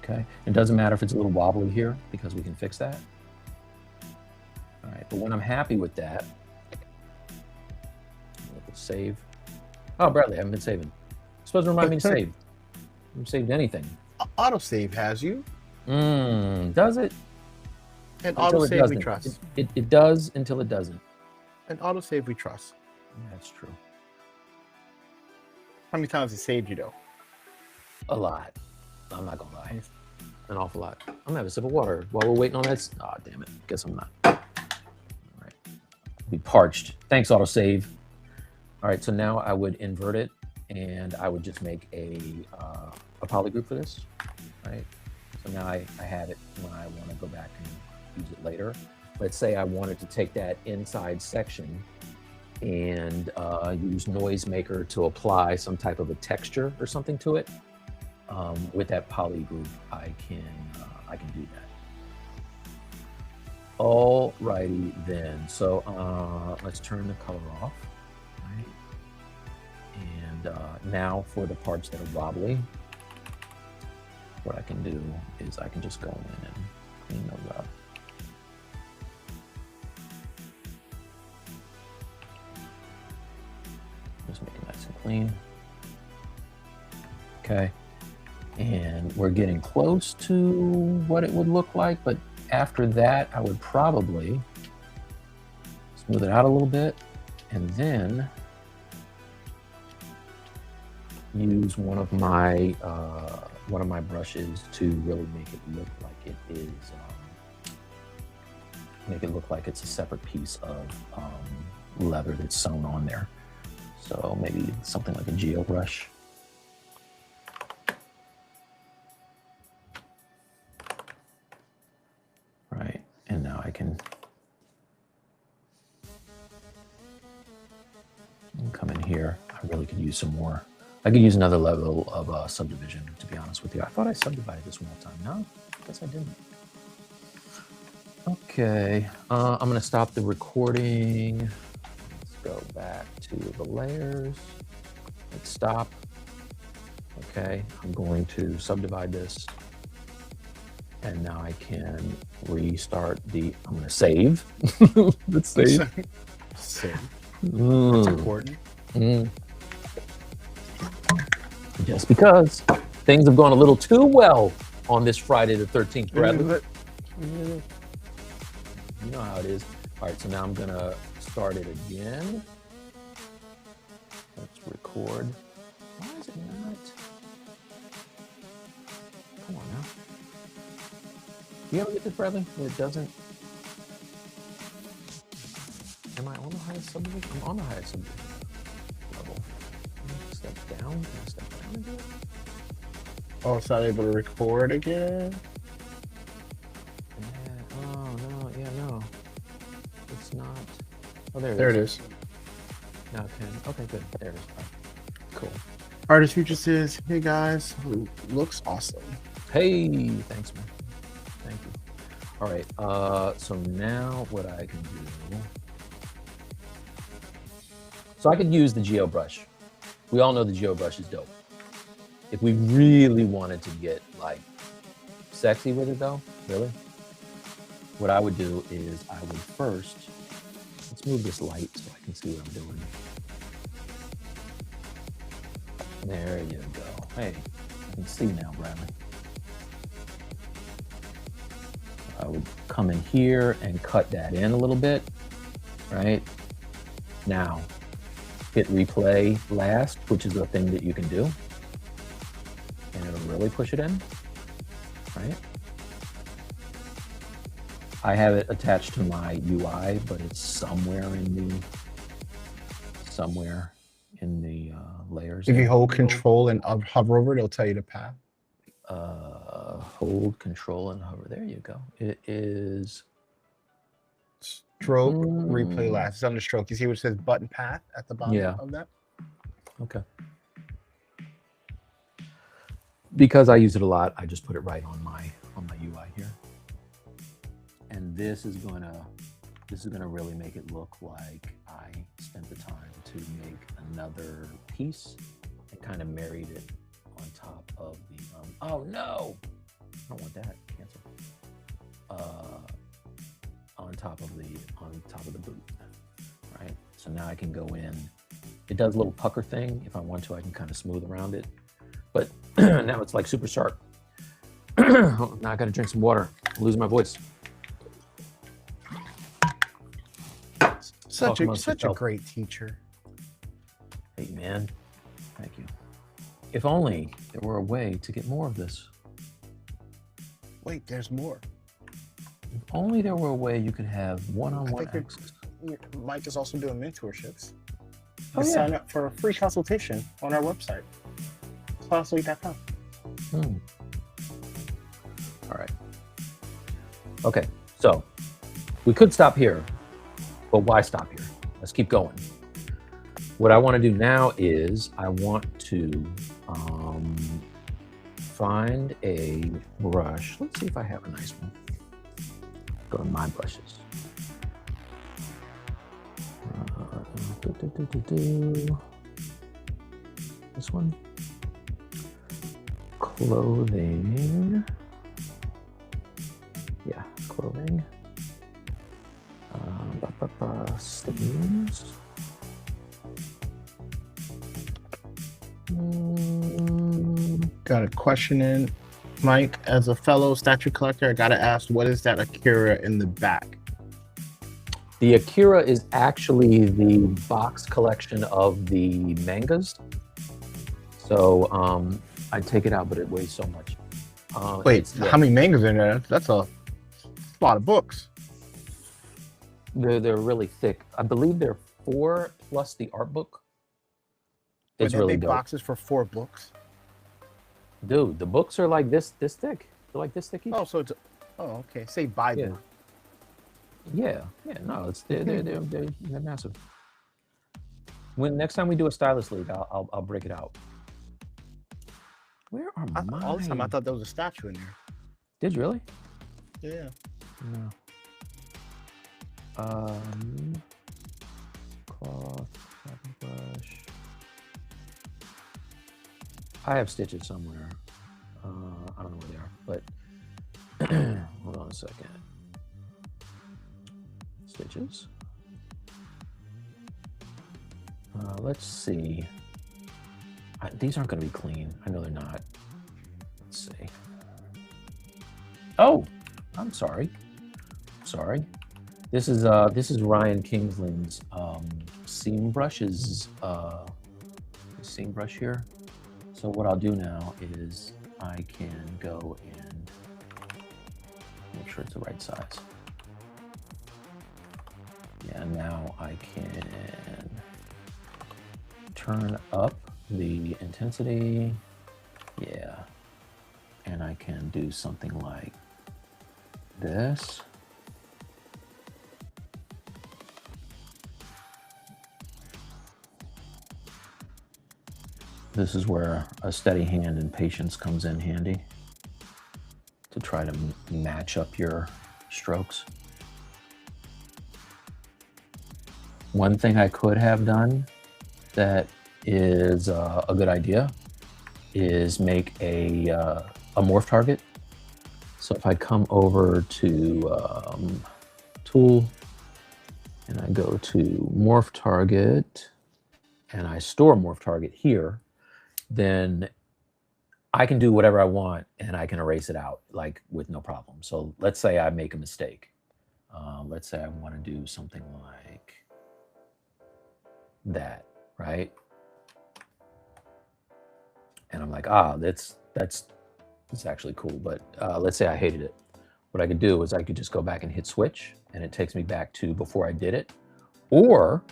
S1: Okay, it doesn't matter if it's a little wobbly here because we can fix that. All right, but when I'm happy with that, let's save. Oh, Bradley, I haven't been saving. You're supposed to remind me to save. I haven't saved anything.
S2: Autosave has you.
S1: Does it?
S2: And autosave we trust.
S1: It does until it doesn't.
S2: And autosave we trust.
S1: Yeah, that's true.
S2: How many times it saved you though?
S1: A lot. I'm not gonna lie. An awful lot. I'm gonna have a sip of water while we're waiting on that. Oh, damn it. Guess I'm not. All right. Be parched. Thanks, autosave. All right, so now I would invert it and I would just make a poly group for this, right? So now I have it when I want to go back and use it later. Let's say I wanted to take that inside section and use Noise Maker to apply some type of a texture or something to it. With that poly group, I can do that. All righty then. So let's turn the color off, right? And now for the parts that are wobbly, what I can do is I can just go in and clean those up. Just make it nice and clean. Okay. And we're getting close to what it would look like, but after that, I would probably smooth it out a little bit and then use one of my brushes to really make it look like it is make it look like it's a separate piece of leather that's sewn on there. So maybe something like a geo brush. Right, and now I can come in here. I really could use some more. I could use another level of subdivision, to be honest with you. I thought I subdivided this one more time. No, I guess I didn't. Okay, I'm gonna stop the recording. Let's go back to the layers. Let's stop. Okay, I'm going to subdivide this. And now I can restart I'm gonna save. Let's save.
S2: Save. That's important.
S1: Just because things have gone a little too well on this Friday the 13th, Bradley. You know how it is. All right, so now I'm gonna start it again. Let's record. Why is it not? Come on now. You ever get this, Bradley? Where it doesn't? Am I on the highest subdivision? I'm on the highest subdivision level. Step down. Can I step down again?
S2: Oh, it's not able to record again?
S1: Yeah. Oh, no. Yeah, no. It's not. Oh, there it is.
S2: There it is.
S1: Now it can. Okay, good. There it is. All right. Cool.
S2: Artist Future says, hey guys, looks awesome.
S1: Hey, thanks, man. Thank you. All right. So now what I can do. So I could use the geo brush. We all know the geo brush is dope. If we really wanted to get like sexy with it though, really, what I would do is I would first, let's move this light so I can see what I'm doing. There you go. Hey, I can see now, Bradley. I would come in here and cut that in a little bit, right? Now, hit replay last, which is a thing that you can do. And it'll really push it in, right? I have it attached to my UI, but it's somewhere in the layers.
S2: If you hold control and hover over it, it'll tell you the path.
S1: Hold control and hover. There you go. It is
S2: stroke replay last. It's on the stroke. You see what it says button path at the bottom of that?
S1: Okay. Because I use it a lot, I just put it right on my UI here. And this is gonna really make it look like I spent the time to make another piece and kind of married it on top of the oh no, I don't want that. Cancel. On top of the boot, right? So now I can go in. It does a little pucker thing. If I want to, I can kind of smooth around it. But now it's like super sharp. Now I got to drink some water. I'm losing my voice.
S2: Such a great teacher.
S1: Hey man, thank you. If only there were a way to get more of this.
S2: Wait, there's more.
S1: If only there were a way you could have one-on-one access.
S2: Mike is also doing mentorships.
S1: Oh, yeah.
S2: Sign up for a free consultation on our website, stylus.com.
S1: All right. Okay, so we could stop here, but why stop here? Let's keep going. What I want to do now is I want to find a brush. Let's see if I have a nice one. Go to my brushes. This one. Clothing. Yeah, clothing. Sleeves.
S2: Got a question in. Mike, as a fellow statue collector, I gotta ask, what is that Akira in the back?
S1: The Akira is actually the box collection of the mangas. So I take it out, but it weighs so much.
S2: Wait, how many mangas are in there? That's a lot of books.
S1: They're really thick. I believe they're 4 plus the art book.
S2: But
S1: It's
S2: they
S1: really
S2: make
S1: dope.
S2: boxes for 4 books.
S1: Dude, the books are like this thick. They're like this thick each.
S2: Oh, so it's okay. Say Bible.
S1: Yeah. Yeah. No, they're massive. When next time we do a stylus league, I'll break it out. Where are
S2: All this time I
S1: mine?
S2: thought there was a statue in there.
S1: Did you really?
S2: Yeah.
S1: No. Cloth, cotton brush. I have stitches somewhere. I don't know where they are, but hold on a second. Stitches. Let's see. These aren't going to be clean. I know they're not. Let's see. Oh, I'm sorry. Sorry. This is Ryan Kingsland's seam brushes. Seam brush here. So what I'll do now is I can go and make sure it's the right size. Yeah, now I can turn up the intensity. Yeah. And I can do something like this. This is where a steady hand and patience comes in handy to try to match up your strokes. One thing I could have done that is a good idea is make a morph target. So if I come over to tool and I go to morph target and I store morph target here, then I can do whatever I want and I can erase it out like with no problem. So let's say I make a mistake. Let's say I want to do something like that, right? And I'm like, that's actually cool, but let's say I hated it. What I could do is I could just go back and hit switch and it takes me back to before I did it. Or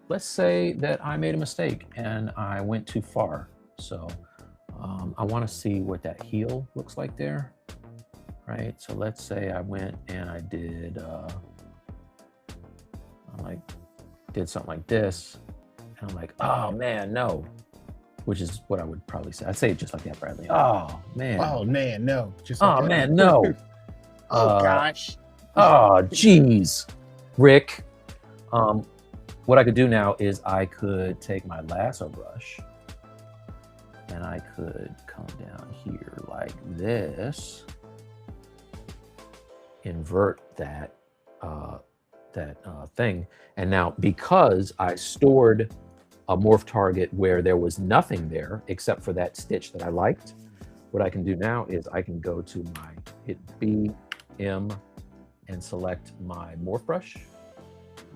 S1: let's say that I made a mistake and I went too far. So I want to see what that heel looks like there, right? So let's say I went and I did, did something like this, and I'm like, oh man, no, which is what I would probably say. I'd say it just like that, Bradley. Oh man.
S2: Oh man, no. Just like
S1: Oh
S2: that.
S1: man, no.
S2: Oh gosh.
S1: Oh geez, Rick. What I could do now is I could take my lasso brush and I could come down here like this, invert that thing. And now because I stored a morph target where there was nothing there except for that stitch that I liked, what I can do now is I can go to my hit B, M, and select my morph brush,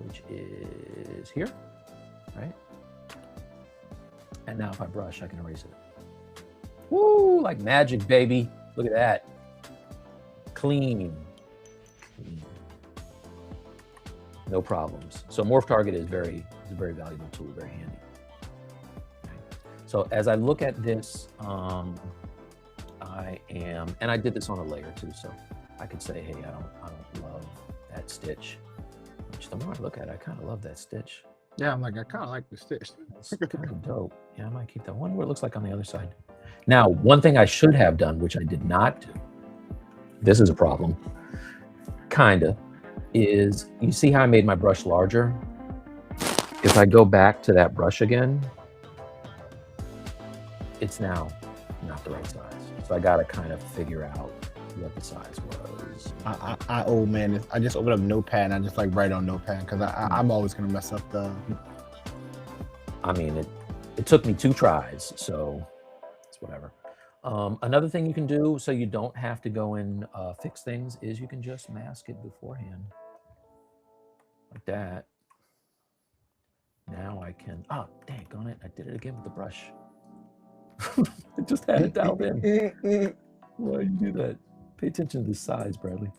S1: which is here, right? And now if I brush, I can erase it. Woo, like magic, baby. Look at that. Clean. No problems. So morph target is a very valuable tool, very handy. So as I look at this, and I did this on a layer too, so I could say, hey, I don't love that stitch. Which the more I look at it, I kind of love that stitch.
S2: Yeah, I'm like, I kind of like the stitch.
S1: It's kind of dope. Yeah, I might keep that. I wonder what it looks like on the other side. Now, one thing I should have done, which I did not do, this is a problem, kinda, is you see how I made my brush larger? If I go back to that brush again, it's now not the right size. So I gotta kind of figure out what the size was.
S2: Oh man, I just opened up Notepad and I just like write on Notepad because I'm always gonna mess up the.
S1: I mean, it took me 2 tries, so it's whatever. Another thing you can do so you don't have to go and fix things is you can just mask it beforehand. Like that. Now I can, dang on it, I did it again with the brush. I just had it dialed in. Why do you do that? Pay attention to the size, Bradley.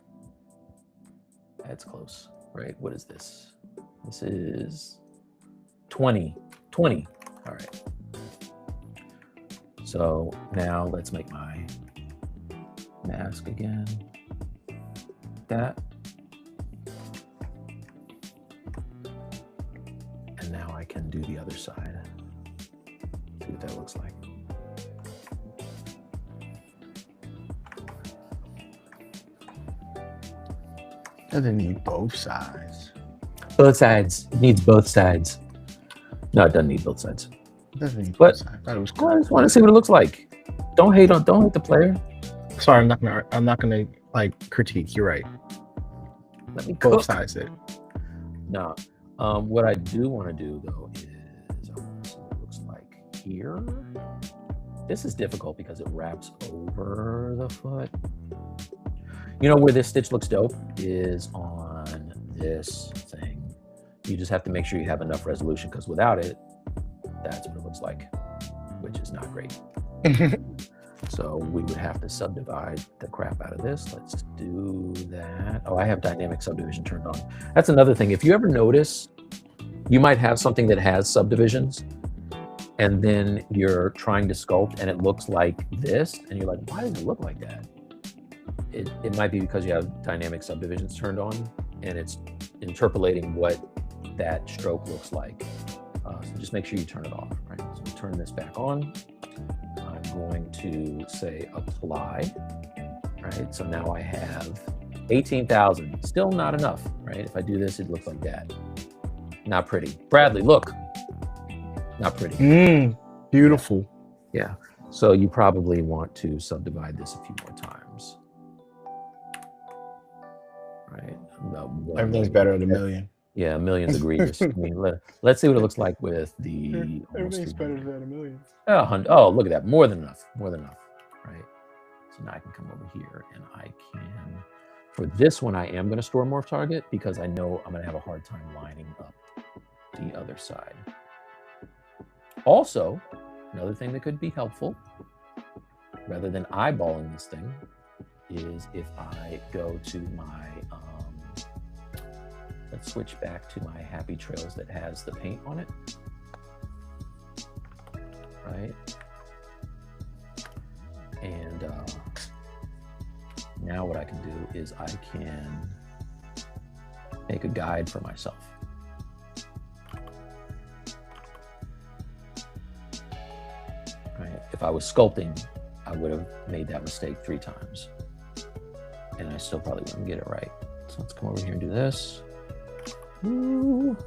S1: That's close. right? What is this? This is 20. All right. So now let's make my mask again. That. And now I can do the other side. See what that looks like.
S2: Doesn't need both sides.
S1: Both sides. It needs both sides. No, it doesn't need both sides.
S2: It doesn't need
S1: But
S2: both sides. I thought it was
S1: I
S2: cool.
S1: just want to see what it looks like. Don't hate the player.
S2: Sorry, I'm not gonna like critique. You're right.
S1: Let me
S2: Both
S1: cook.
S2: sides it.
S1: No. What I do want to do though is I want to see what it looks like here. This is difficult because it wraps over the foot. You know where this stitch looks dope is on this thing. You just have to make sure you have enough resolution because without it, that's what it looks like, which is not great. So we would have to subdivide the crap out of this. Let's do that. Oh, I have dynamic subdivision turned on. That's another thing. If you ever notice, you might have something that has subdivisions and then you're trying to sculpt and it looks like this and you're like, why does it look like that? It might be because you have dynamic subdivisions turned on and it's interpolating what that stroke looks like. So just make sure you turn it off, right? So turn this back on. I'm going to say apply, right? So now I have 18,000, still not enough, right? If I do this, it looks like that. Not pretty. Bradley, look. Not pretty.
S2: Beautiful.
S1: Yeah. So you probably want to subdivide this a few more times. Right.
S2: Everything's better at a million.
S1: Yeah, a million's egregious. I mean, let's see what it looks like with the.
S2: Everything's better than a million.
S1: Oh, look at that. More than enough. More than enough. Right. So now I can come over here and I can. For this one, I am going to store morph target because I know I'm going to have a hard time lining up the other side. Also, another thing that could be helpful, rather than eyeballing this thing, is if I go to my, let's switch back to my Happy Trails that has the paint on it, right? And now what I can do is I can make a guide for myself. Right? If I was sculpting, I would have made that mistake 3 times. And I still probably wouldn't get it right. So let's come over here and do this. Ooh.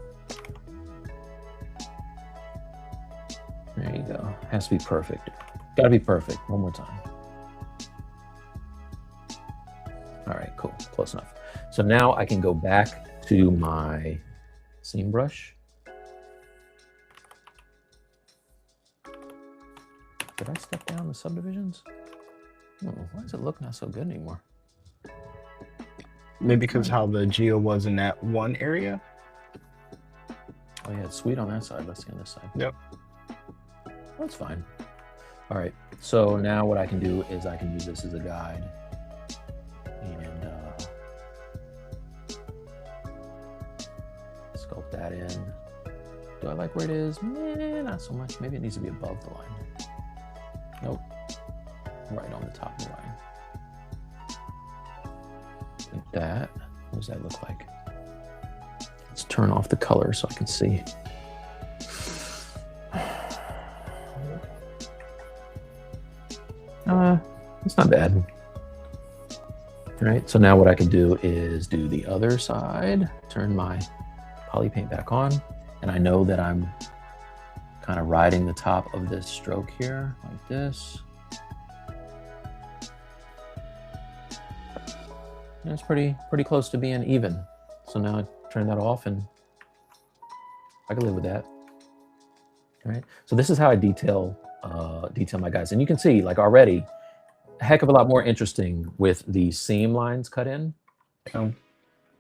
S1: There you go. Has to be perfect. Got to be perfect. One more time. All right, cool. Close enough. So now I can go back to my seam brush. Did I step down the subdivisions? Oh, why does it look not so good anymore?
S2: Maybe because how the geo was in that one area.
S1: Oh yeah, it's sweet on that side. Let's see on this side.
S2: Yep.
S1: That's fine. All right. So now what I can do is I can use this as a guide. And sculpt that in. Do I like where it is? Meh, not so much. Maybe it needs to be above the line. Nope. Right on the top of the line. Like that. What does that look like? Let's turn off the color so I can see. It's not bad. All right, so now what I can do is do the other side, turn my poly paint back on, and I know that I'm kind of riding the top of this stroke here, like this. And it's pretty close to being even. So now I turn that off and I can live with that. All right, so this is how I detail my guys. And you can see like already a heck of a lot more interesting with the seam lines cut in,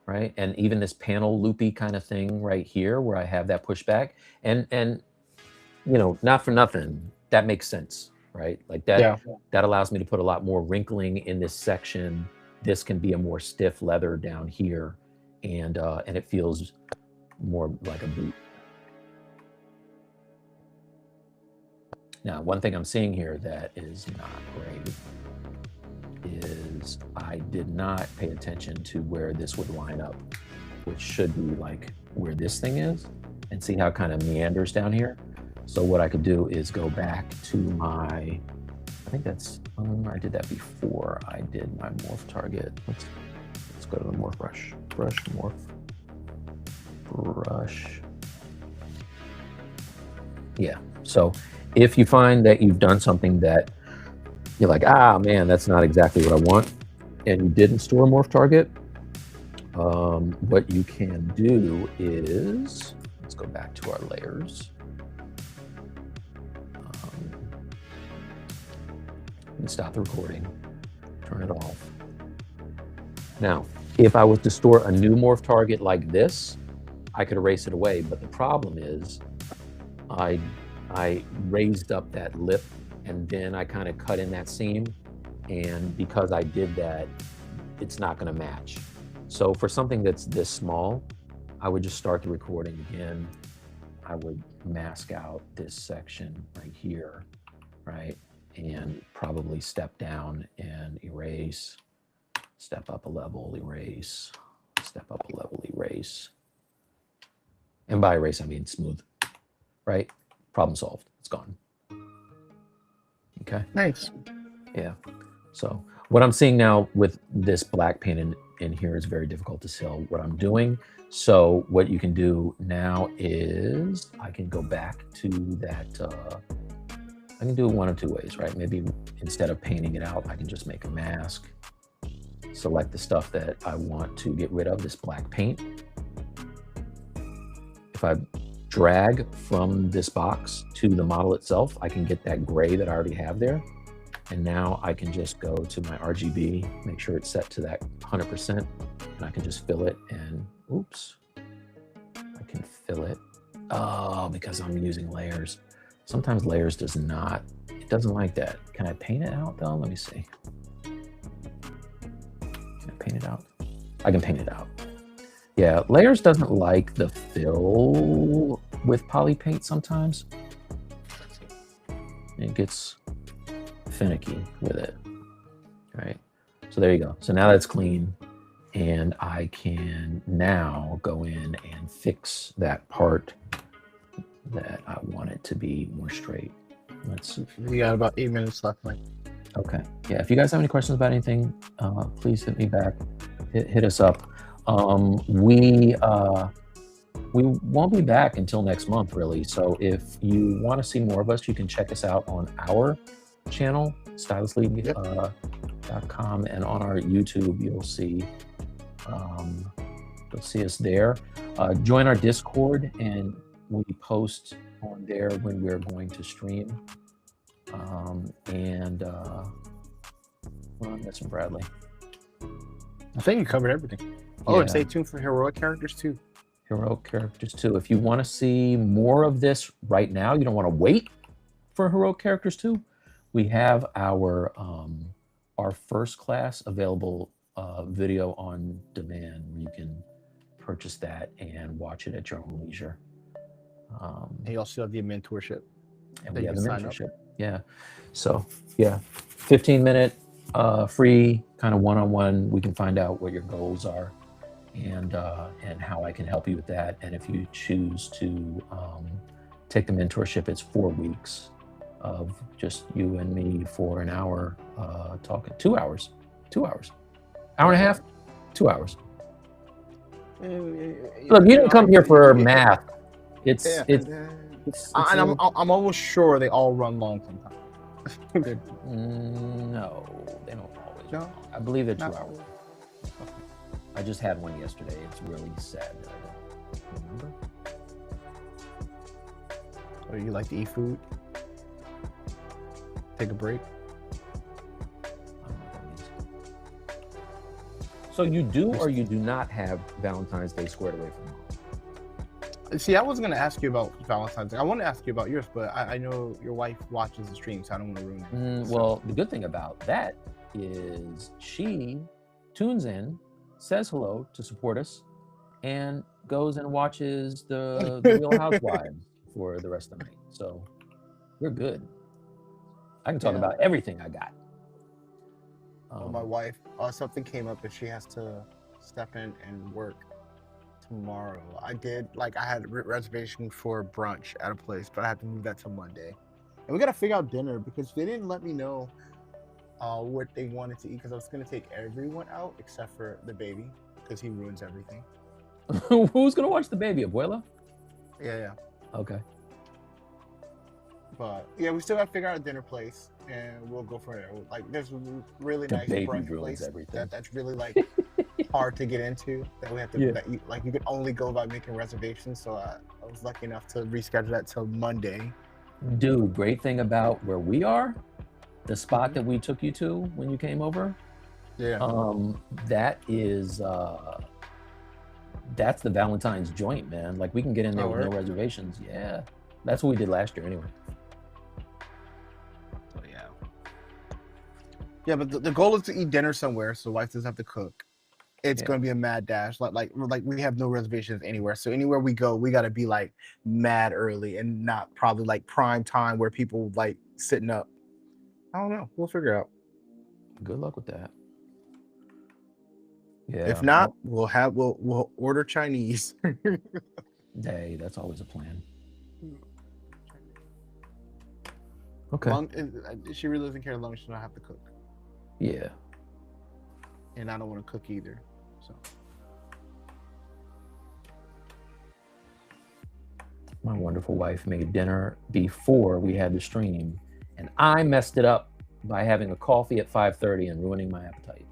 S1: right? And even this panel loopy kind of thing right here where I have that pushback and you know, not for nothing, that makes sense, right? Like that, that allows me to put a lot more wrinkling in this section. This can be a more stiff leather down here and it feels more like a boot. Now, one thing I'm seeing here that is not great is I did not pay attention to where this would line up, which should be like where this thing is, and see how it kind of meanders down here. So what I could do is go back to my, I think that's, I did that before I did my morph target. Let's go to the morph brush. Morph, brush. Yeah, so if you find that you've done something that you're like, ah, man, that's not exactly what I want, and you didn't store a morph target, what you can do is, let's go back to our layers. And stop the recording, turn it off. Now, if I was to store a new morph target like this, I could erase it away, but the problem is I raised up that lip and then I kind of cut in that seam, and because I did that, it's not going to match. So for something that's this small, I would just start the recording again. I would mask out this section right here, right? And probably step down and erase, step up a level, erase, step up a level, erase. And by erase, I mean smooth, right? Problem solved, it's gone. Okay.
S2: Nice.
S1: Yeah. So what I'm seeing now with this black paint in here is very difficult to tell what I'm doing. So what you can do now is I can go back to that, I can do it one of two ways, right? Maybe instead of painting it out, I can just make a mask, select the stuff that I want to get rid of, this black paint. If I drag from this box to the model itself, I can get that gray that I already have there. And now I can just go to my RGB, make sure it's set to that 100%, and I can just fill it and, oops, I can fill it. Oh, because I'm using layers. Sometimes layers does not, it doesn't like that. Can I paint it out though? Let me see. Can I paint it out? I can paint it out. Yeah, layers doesn't like the fill with poly paint sometimes. It gets finicky with it, right? So there you go. So now that's clean, and I can now go in and fix that part that I want it to be more straight. Let's see.
S2: We got about 8 minutes left, Mike.
S1: Okay. Yeah. If you guys have any questions about anything, please hit me back. Hit us up. We won't be back until next month, really. So if you want to see more of us, you can check us out on our channel, stylusleague.com, and on our YouTube, you'll see us there. Join our Discord, and we post on there when we're going to stream. Well, I'm missing Bradley.
S2: I think you covered everything. Oh,
S1: Yeah.
S2: and stay tuned for heroic characters too.
S1: Heroic characters too. If you want to see more of this right now, you don't want to wait for heroic characters too, we have our first class available video on demand, where you can purchase that and watch it at your own leisure.
S2: And you also have the mentorship.
S1: And
S2: that
S1: we
S2: you
S1: have
S2: can
S1: the
S2: sign up.
S1: mentorship. Yeah. So yeah, 15-minute free kind of one-on-one. We can find out what your goals are, and how I can help you with that. And if you choose to take the mentorship, it's 4 weeks of just you and me for an hour talking. 2 hours. Hour and a half, 2 hours. Look, you didn't come here for math.
S2: I'm almost sure they all run long sometimes.
S1: No, they don't always.
S2: No?
S1: I believe they're 2
S2: No.
S1: hours. I just had one yesterday. It's really sad that I don't remember.
S2: Or you like to eat food? Take a break?
S1: I don't know what that means. So you do or you do not have Valentine's Day squared away from home?
S2: See, I wasn't going to ask you about Valentine's Day. I want to ask you about yours, but I know your wife watches the stream, so I don't want to ruin it.
S1: Well, the good thing about that is she tunes in, says hello to support us, and goes and watches the Real Housewives for the rest of the night. So we're good. I can talk
S2: Yeah.
S1: about everything I got.
S2: My wife, something came up and she has to step in and work tomorrow. I had a reservation for brunch at a place, but I had to move that to Monday. And we got to figure out dinner because they didn't let me know what they wanted to eat because I was going to take everyone out except for the baby because he ruins everything.
S1: Who's gonna watch the baby, Abuela?
S2: Yeah.
S1: Okay.
S2: But yeah, we still got to figure out a dinner place and we'll go for it. Like there's a really
S1: The
S2: nice
S1: baby
S2: brunch
S1: ruins
S2: place
S1: everything.
S2: that's really like hard to get into. That we have to
S1: Yeah.
S2: that you can only go by making reservations. So I was lucky enough to reschedule that till Monday.
S1: Dude, great thing about where we are, the spot that we took you to when you came over,
S2: Yeah.
S1: that is that's the Valentine's joint, man. Like we can get in there
S2: Oh,
S1: with no
S2: word?
S1: reservations. Yeah. That's what we did last year anyway.
S2: So yeah. Yeah, but the goal is to eat dinner somewhere, so wife doesn't have to cook. It's
S1: Yeah.
S2: gonna be a mad dash. Like we have no reservations anywhere. So anywhere we go, we gotta be like mad early and not probably like prime time where people like sitting up. I don't know. We'll figure it out.
S1: Good luck with that. Yeah.
S2: If not, we'll order Chinese.
S1: Hey, that's always a plan. Okay.
S2: She really doesn't care as long as she don't have to cook.
S1: Yeah.
S2: And I don't want to cook either. So
S1: My wonderful wife made dinner before we had the stream, and I messed it up by having a coffee at 5:30 and ruining my appetite.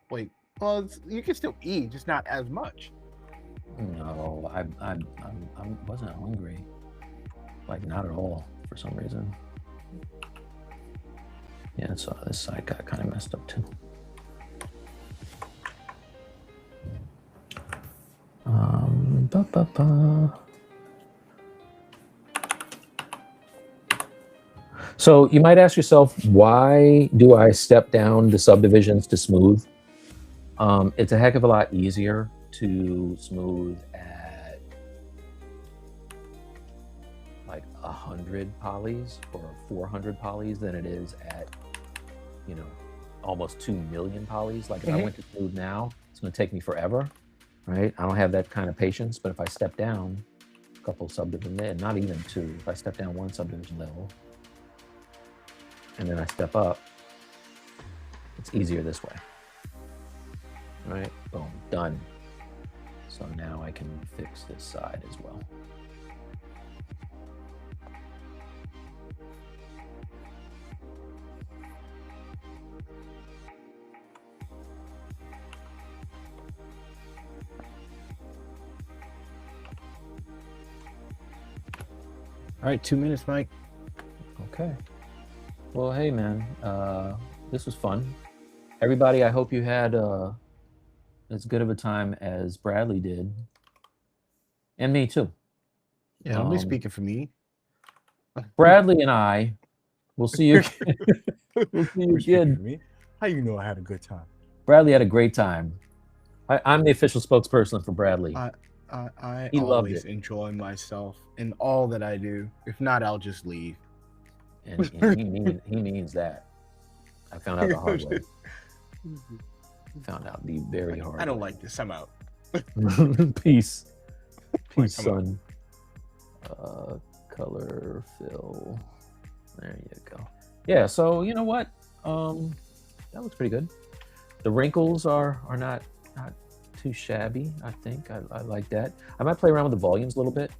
S2: wait. Well, you can still eat, just not as much.
S1: No, I wasn't hungry. Like not at all for some reason. Yeah, so this side got kind of messed up too. So you might ask yourself, why do I step down the subdivisions to smooth? It's a heck of a lot easier to smooth at like 100 polys or 400 polys than it is at, almost 2 million polys. Like if I went to smooth now, it's going to take me forever, right? I don't have that kind of patience. But if I step down a couple subdivision, not even two, if I step down one subdivision level and then I step up, it's easier this way. Right? Boom, done. So now I can fix this side as well.
S2: All right, 2 minutes, Mike.
S1: Okay. Well, hey, man, this was fun. Everybody, I hope you had as good of a time as Bradley did. And me, too.
S2: Yeah, I'm speaking for me.
S1: Bradley and I will see you again. We'll see you again.
S2: How you know I had a good time?
S1: Bradley had a great time. I'm the official spokesperson for Bradley.
S2: I
S1: He loved
S2: always
S1: it.
S2: enjoy myself in all that I do. If not, I'll just leave.
S1: And he means that. I found out the hard way. Found out the very hard
S2: I don't like this. I'm out.
S1: Peace.
S2: Come
S1: Son. Color fill. There you go. Yeah, so you know what? That looks pretty good. The wrinkles are not too shabby, I think. I like that. I might play around with the volumes a little bit.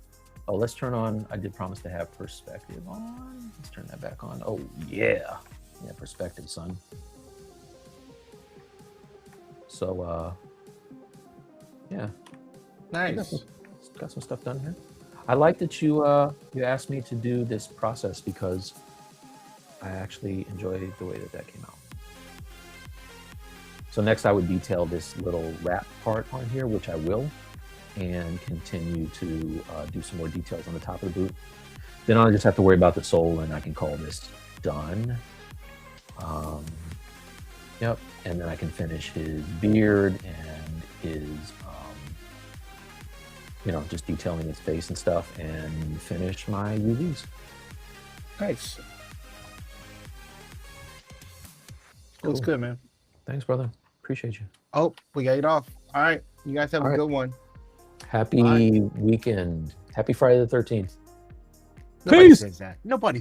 S1: Oh, let's turn on, I did promise to have perspective on. Let's turn that back on. Oh, yeah. Yeah, perspective, son. So, yeah.
S2: Nice.
S1: Got some stuff done here. I like that you asked me to do this process because I actually enjoy the way that came out. So next I would detail this little wrap part on here, which I will, and continue to do some more details on the top of the boot. Then I'll just have to worry about the sole and I can call this done. Yep. And then I can finish his beard and his, just detailing his face and stuff, and finish my UVs.
S2: Nice. Looks
S1: Cool.
S2: good, man.
S1: Thanks, brother. Appreciate you.
S2: Oh, we got it off. All right. You guys have
S1: All
S2: a
S1: right.
S2: good one.
S1: Happy weekend. Happy Friday the 13th.
S2: Nobody
S1: Peace.
S2: says that. Nobody